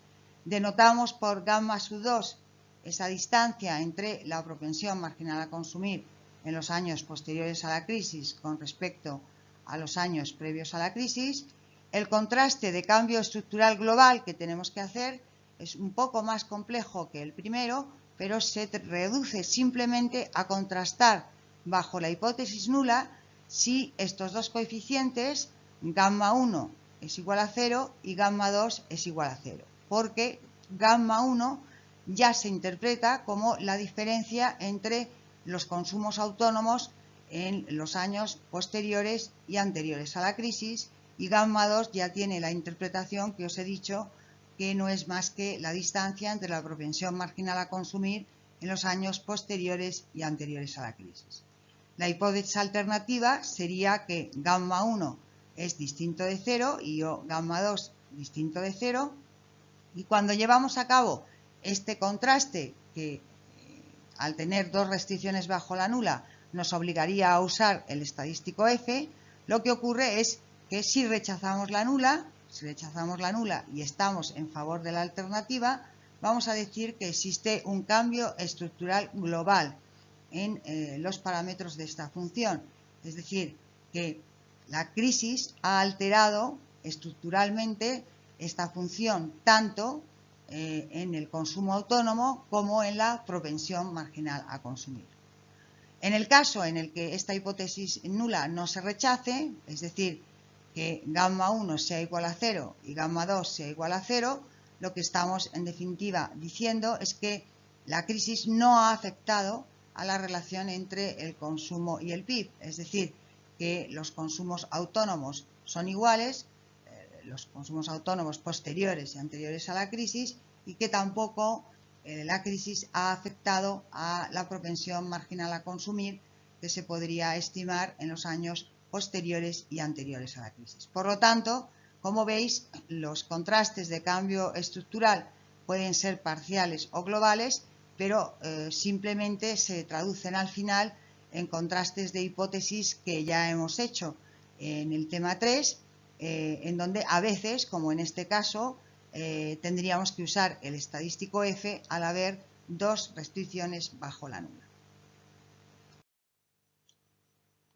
denotamos por gamma sub 2 esa distancia entre la propensión marginal a consumir en los años posteriores a la crisis con respecto a los años previos a la crisis. El contraste de cambio estructural global que tenemos que hacer es un poco más complejo que el primero, pero se reduce simplemente a contrastar bajo la hipótesis nula si estos dos coeficientes, gamma 1 es igual a 0 y gamma 2 es igual a 0, porque gamma 1 ya se interpreta como la diferencia entre los consumos autónomos en los años posteriores y anteriores a la crisis, y gamma 2 ya tiene la interpretación que os he dicho, que no es más que la distancia entre la propensión marginal a consumir en los años posteriores y anteriores a la crisis. La hipótesis alternativa sería que gamma 1 es distinto de 0 y gamma 2 distinto de 0, y cuando llevamos a cabo este contraste que al tener dos restricciones bajo la nula nos obligaría a usar el estadístico F, lo que ocurre es que si rechazamos la nula y estamos en favor de la alternativa, vamos a decir que existe un cambio estructural global en los parámetros de esta función. Es decir, que la crisis ha alterado estructuralmente esta función tanto en el consumo autónomo como en la propensión marginal a consumir. En el caso en el que esta hipótesis nula no se rechace, es decir, que gamma 1 sea igual a 0 y gamma 2 sea igual a 0, lo que estamos en definitiva diciendo es que la crisis no ha afectado a la relación entre el consumo y el PIB, es decir, que los consumos autónomos son iguales, los consumos autónomos posteriores y anteriores a la crisis, y que tampoco la crisis ha afectado a la propensión marginal a consumir que se podría estimar en los años posteriores y anteriores a la crisis. Por lo tanto, como veis, los contrastes de cambio estructural pueden ser parciales o globales, pero simplemente se traducen al final en contrastes de hipótesis que ya hemos hecho en el tema 3, en donde a veces, como en este caso, tendríamos que usar el estadístico F al haber dos restricciones bajo la nula.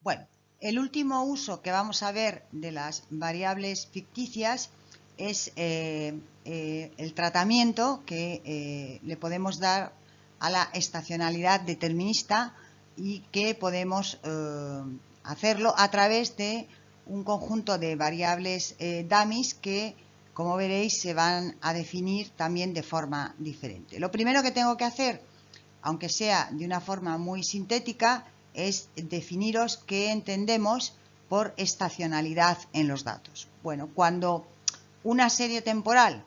Bueno, el último uso que vamos a ver de las variables ficticias es el tratamiento que le podemos dar a la estacionalidad determinista y que podemos hacerlo a través de un conjunto de variables dummies que, como veréis, se van a definir también de forma diferente. Lo primero que tengo que hacer, aunque sea de una forma muy sintética, es definiros qué entendemos por estacionalidad en los datos. Bueno, cuando una serie temporal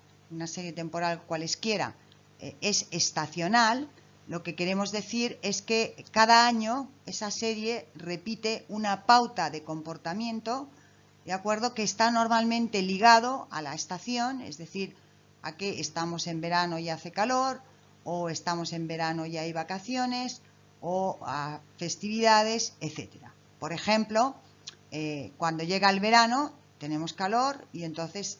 cualesquiera, es estacional, lo que queremos decir es que cada año esa serie repite una pauta de comportamiento, ¿de acuerdo?, que está normalmente ligado a la estación, es decir, a que estamos en verano y hace calor, o estamos en verano y hay vacaciones, o a festividades, etcétera. Por ejemplo, cuando llega el verano tenemos calor y entonces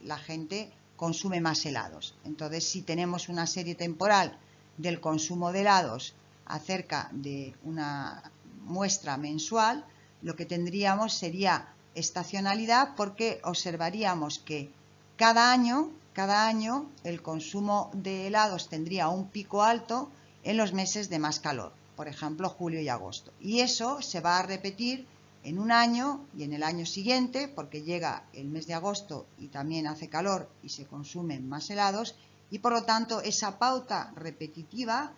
la gente consume más helados. Entonces, si tenemos una serie temporal del consumo de helados acerca de una muestra mensual, lo que tendríamos sería estacionalidad, porque observaríamos que cada año el consumo de helados tendría un pico alto en los meses de más calor, por ejemplo julio y agosto, y eso se va a repetir en un año y en el año siguiente, porque llega el mes de agosto y también hace calor y se consumen más helados, y por lo tanto esa pauta repetitiva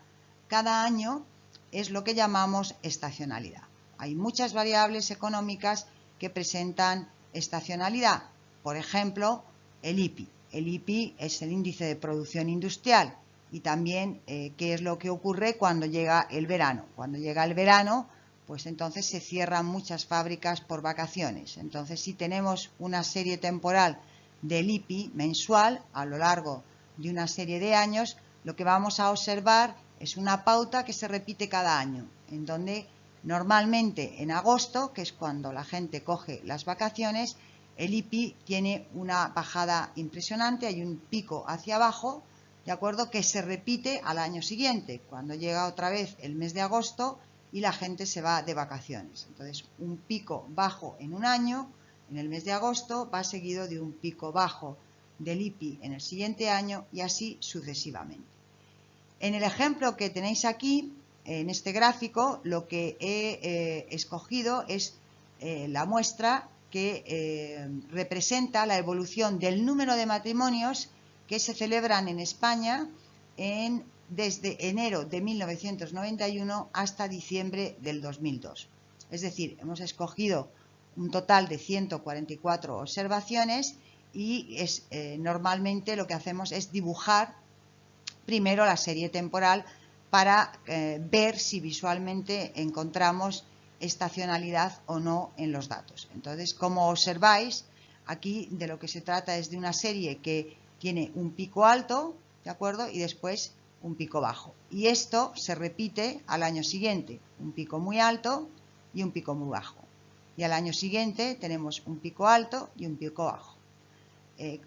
cada año es lo que llamamos estacionalidad. Hay muchas variables económicas que presentan estacionalidad, por ejemplo el IPI. El IPI es el índice de producción industrial, y también qué es lo que ocurre cuando llega el verano. Cuando llega el verano, pues entonces se cierran muchas fábricas por vacaciones. Entonces, si tenemos una serie temporal del IPI mensual a lo largo de una serie de años, lo que vamos a observar es una pauta que se repite cada año, en donde normalmente en agosto, que es cuando la gente coge las vacaciones, el IPI tiene una bajada impresionante, hay un pico hacia abajo, ¿de acuerdo?, que se repite al año siguiente, cuando llega otra vez el mes de agosto y la gente se va de vacaciones. Entonces, un pico bajo en un año, en el mes de agosto, va seguido de un pico bajo del IPI en el siguiente año, y así sucesivamente. En el ejemplo que tenéis aquí, en este gráfico, lo que he escogido es la muestra que representa la evolución del número de matrimonios que se celebran en España desde enero de 1991 hasta diciembre del 2002. Es decir, hemos escogido un total de 144 observaciones y normalmente lo que hacemos es dibujar primero la serie temporal para ver si visualmente encontramos estacionalidad o no en los datos. Entonces, como observáis, aquí de lo que se trata es de una serie que tiene un pico alto, ¿de acuerdo? Y después un pico bajo. Y esto se repite al año siguiente, un pico muy alto y un pico muy bajo. Y al año siguiente tenemos un pico alto y un pico bajo.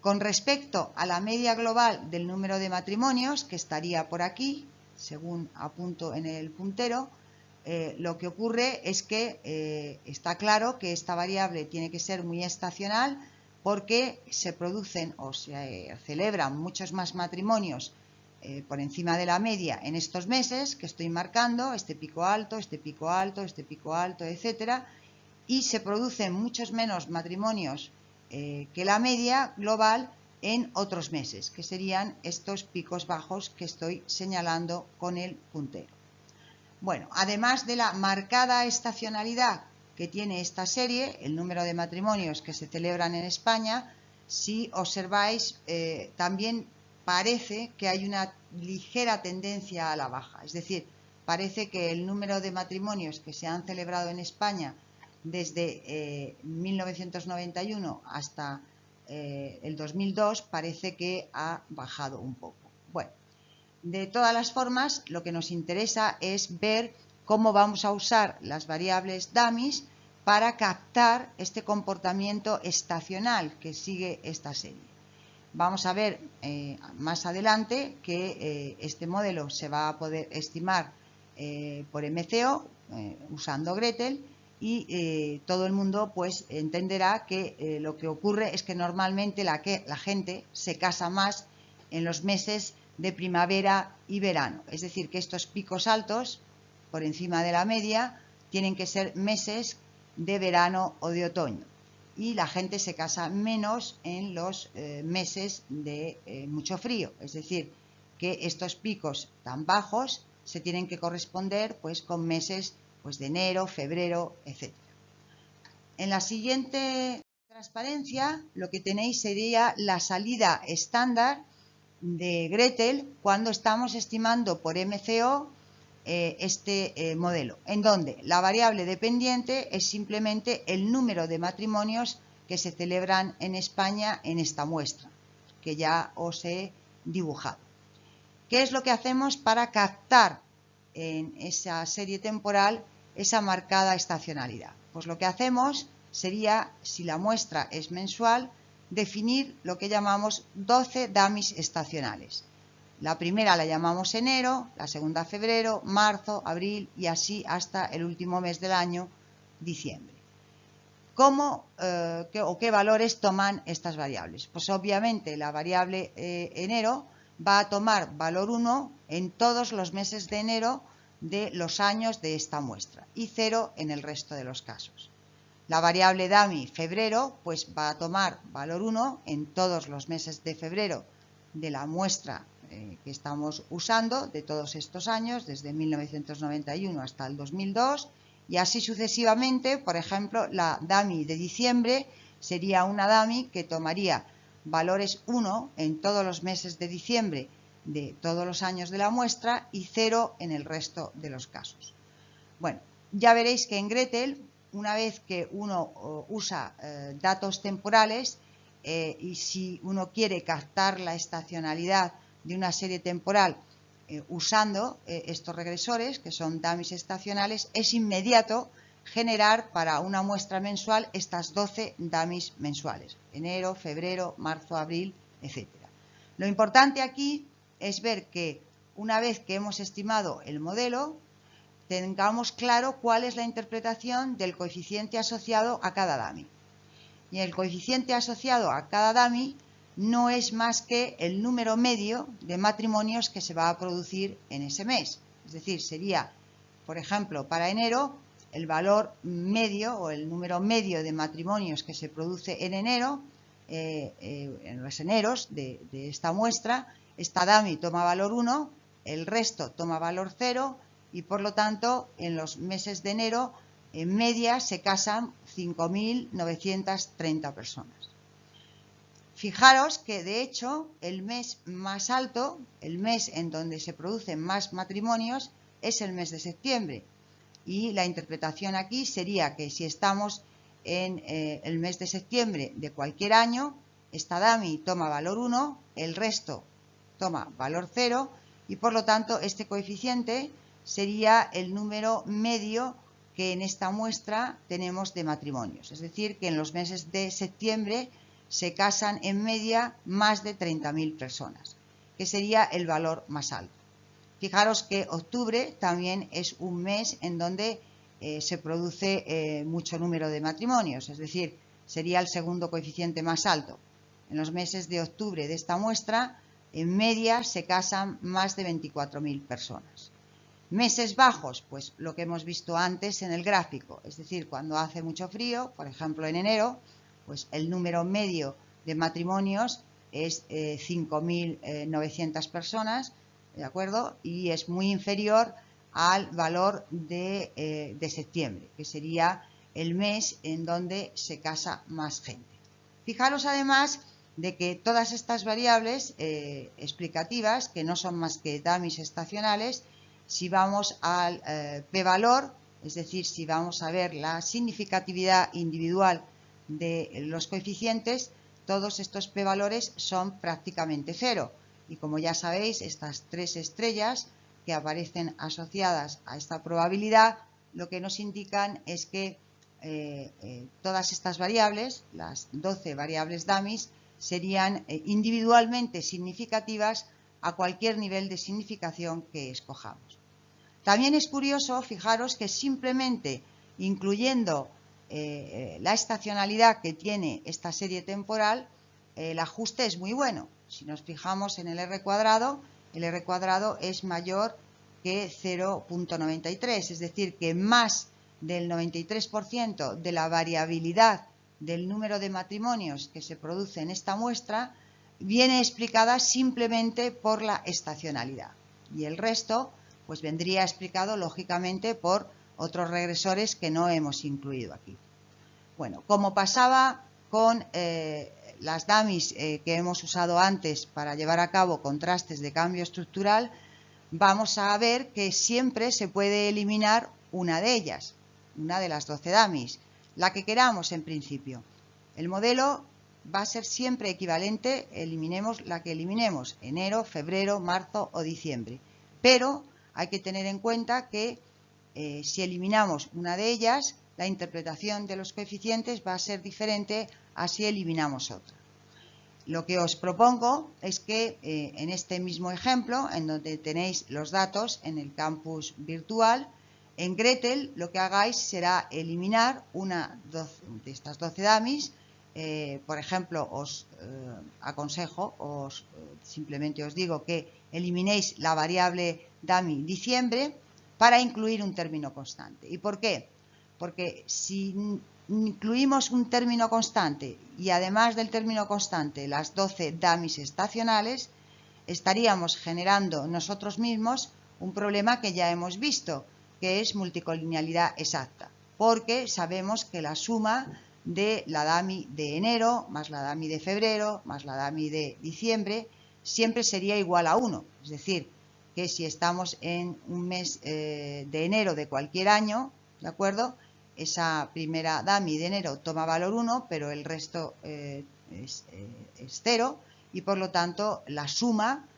Con respecto a la media global del número de matrimonios, que estaría por aquí, según apunto en el puntero, lo que ocurre es que está claro que esta variable tiene que ser muy estacional porque se producen o se celebran muchos más matrimonios por encima de la media en estos meses que estoy marcando, este pico alto, este pico alto, este pico alto, etcétera, y se producen muchos menos matrimonios que la media global en otros meses, que serían estos picos bajos que estoy señalando con el puntero. Bueno, además de la marcada estacionalidad que tiene esta serie, el número de matrimonios que se celebran en España, si observáis, también parece que hay una ligera tendencia a la baja. Es decir, parece que el número de matrimonios que se han celebrado en España desde 1991 hasta el 2002 parece que ha bajado un poco. Bueno, de todas las formas, lo que nos interesa es ver cómo vamos a usar las variables dummies para captar este comportamiento estacional que sigue esta serie. Vamos a ver más adelante que este modelo se va a poder estimar por MCO usando Gretel y todo el mundo pues entenderá que lo que ocurre es que normalmente la gente se casa más en los meses de primavera y verano. Es decir, que estos picos altos por encima de la media tienen que ser meses de verano o de otoño. Y la gente se casa menos en los meses de mucho frío. Es decir, que estos picos tan bajos se tienen que corresponder pues con meses pues, de enero, febrero, etc. En la siguiente transparencia lo que tenéis sería la salida estándar de Gretel cuando estamos estimando por MCO este modelo, en donde la variable dependiente es simplemente el número de matrimonios que se celebran en España en esta muestra, que ya os he dibujado. ¿Qué es lo que hacemos para captar en esa serie temporal esa marcada estacionalidad? Pues lo que hacemos sería, si la muestra es mensual, definir lo que llamamos 12 dummies estacionales. La primera la llamamos enero, la segunda febrero, marzo, abril y así hasta el último mes del año, diciembre. ¿Cómo o qué valores toman estas variables? Pues obviamente la variable enero va a tomar valor 1 en todos los meses de enero de los años de esta muestra y 0 en el resto de los casos. La variable dummy febrero pues va a tomar valor 1 en todos los meses de febrero de la muestra que estamos usando de todos estos años, desde 1991 hasta el 2002, y así sucesivamente. Por ejemplo, la dummy de diciembre sería una dummy que tomaría valores 1 en todos los meses de diciembre de todos los años de la muestra y 0 en el resto de los casos. Bueno, ya veréis que en Gretel, una vez que uno usa datos temporales y si uno quiere captar la estacionalidad de una serie temporal usando estos regresores, que son dummies estacionales, es inmediato generar para una muestra mensual estas 12 dummies mensuales, enero, febrero, marzo, abril, etc. Lo importante aquí es ver que una vez que hemos estimado el modelo, tengamos claro cuál es la interpretación del coeficiente asociado a cada dummy. Y el coeficiente asociado a cada dummy no es más que el número medio de matrimonios que se va a producir en ese mes. Es decir, sería, por ejemplo, para enero, el valor medio o el número medio de matrimonios que se produce en enero, en los eneros de esta muestra. Esta dummy toma valor 1, el resto toma valor 0 y por lo tanto en los meses de enero en media se casan 5.930 personas. Fijaros que de hecho el mes más alto, el mes en donde se producen más matrimonios, es el mes de septiembre. Y la interpretación aquí sería que si estamos en el mes de septiembre de cualquier año, esta DAMI toma valor 1, el resto toma valor 0 y por lo tanto este coeficiente sería el número medio que en esta muestra tenemos de matrimonios. Es decir, que en los meses de septiembre se casan en media más de 30.000 personas, que sería el valor más alto. Fijaros que octubre también es un mes en donde se produce mucho número de matrimonios, es decir, sería el segundo coeficiente más alto. En los meses de octubre de esta muestra, en media se casan más de 24.000 personas. Meses bajos, pues lo que hemos visto antes en el gráfico, es decir, cuando hace mucho frío, por ejemplo en enero, pues el número medio de matrimonios es 5.900 personas, ¿de acuerdo? Y es muy inferior al valor de septiembre, que sería el mes en donde se casa más gente. Fijaros además de que todas estas variables explicativas, que no son más que dummies estacionales, si vamos al p-valor, es decir, si vamos a ver la significatividad individual de los coeficientes, todos estos p-valores son prácticamente cero. Y como ya sabéis, estas 3 estrellas que aparecen asociadas a esta probabilidad, lo que nos indican es que todas estas variables, las 12 variables dummies, serían individualmente significativas a cualquier nivel de significación que escojamos. También es curioso, fijaros, que simplemente incluyendo la estacionalidad que tiene esta serie temporal, el ajuste es muy bueno. Si nos fijamos en el R cuadrado es mayor que 0,93, es decir, que más del 93% de la variabilidad del número de matrimonios que se produce en esta muestra viene explicada simplemente por la estacionalidad. Y el resto pues vendría explicado lógicamente por otros regresores que no hemos incluido aquí. Bueno, como pasaba con las dummies que hemos usado antes para llevar a cabo contrastes de cambio estructural, vamos a ver que siempre se puede eliminar una de ellas, una de las 12 dummies, la que queramos en principio. El modelo va a ser siempre equivalente, eliminemos la que eliminemos, enero, febrero, marzo o diciembre. Pero hay que tener en cuenta que si eliminamos una de ellas, la interpretación de los coeficientes va a ser diferente a si eliminamos otra. Lo que os propongo es que en este mismo ejemplo, en donde tenéis los datos en el campus virtual, en Gretel lo que hagáis será eliminar una de estas 12 dummies. Por ejemplo, os aconsejo, simplemente os digo que eliminéis la variable dummy diciembre para incluir un término constante. ¿Y por qué? Porque si incluimos un término constante y además del término constante las 12 dummies estacionales, estaríamos generando nosotros mismos un problema que ya hemos visto, que es multicolinealidad exacta, porque sabemos que la suma de la dummy de enero más la dummy de febrero más la dummy de diciembre siempre sería igual a 1, es decir, que si estamos en un mes de enero de cualquier año, ¿de acuerdo?, esa primera dummy de enero toma valor 1, pero el resto es 0 y por lo tanto la suma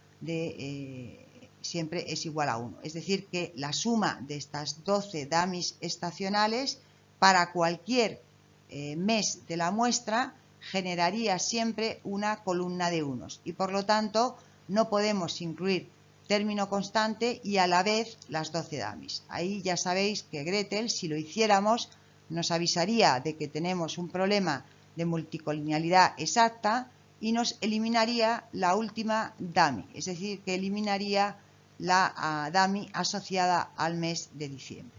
siempre es igual a 1. Es decir, que la suma de estas 12 dummies estacionales para cualquier mes de la muestra generaría siempre una columna de unos y por lo tanto no podemos incluir término constante y a la vez las 12 dummies. Ahí ya sabéis que Gretel, si lo hiciéramos, nos avisaría de que tenemos un problema de multicolinealidad exacta y nos eliminaría la última dummy, es decir, que eliminaría la dummy asociada al mes de diciembre.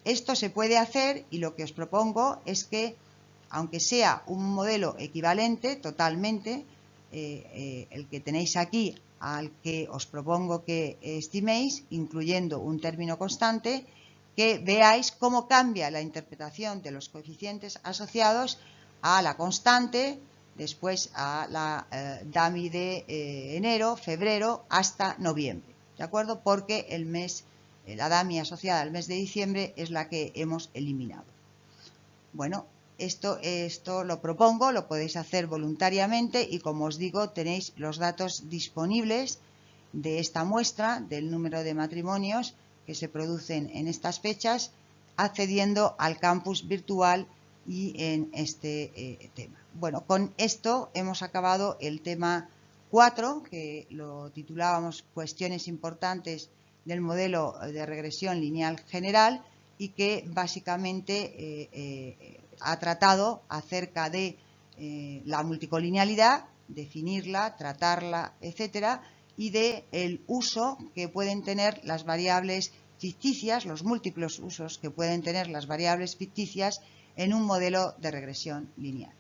Esto se puede hacer y lo que os propongo es que, aunque sea un modelo equivalente totalmente, el que tenéis aquí al que os propongo que estiméis, incluyendo un término constante, que veáis cómo cambia la interpretación de los coeficientes asociados a la constante después a la DAMI de enero, febrero hasta noviembre, ¿de acuerdo? Porque la DAMI asociada al mes de diciembre es la que hemos eliminado. Bueno, esto lo propongo, lo podéis hacer voluntariamente y, como os digo, tenéis los datos disponibles de esta muestra del número de matrimonios que se producen en estas fechas, accediendo al campus virtual y en este tema. Bueno, con esto hemos acabado el tema 4, que lo titulábamos Cuestiones importantes del modelo de regresión lineal general, y que básicamente ha tratado acerca de la multicolinealidad, definirla, tratarla, etcétera, y de el uso que pueden tener las variables ficticias, los múltiples usos que pueden tener las variables ficticias en un modelo de regresión lineal.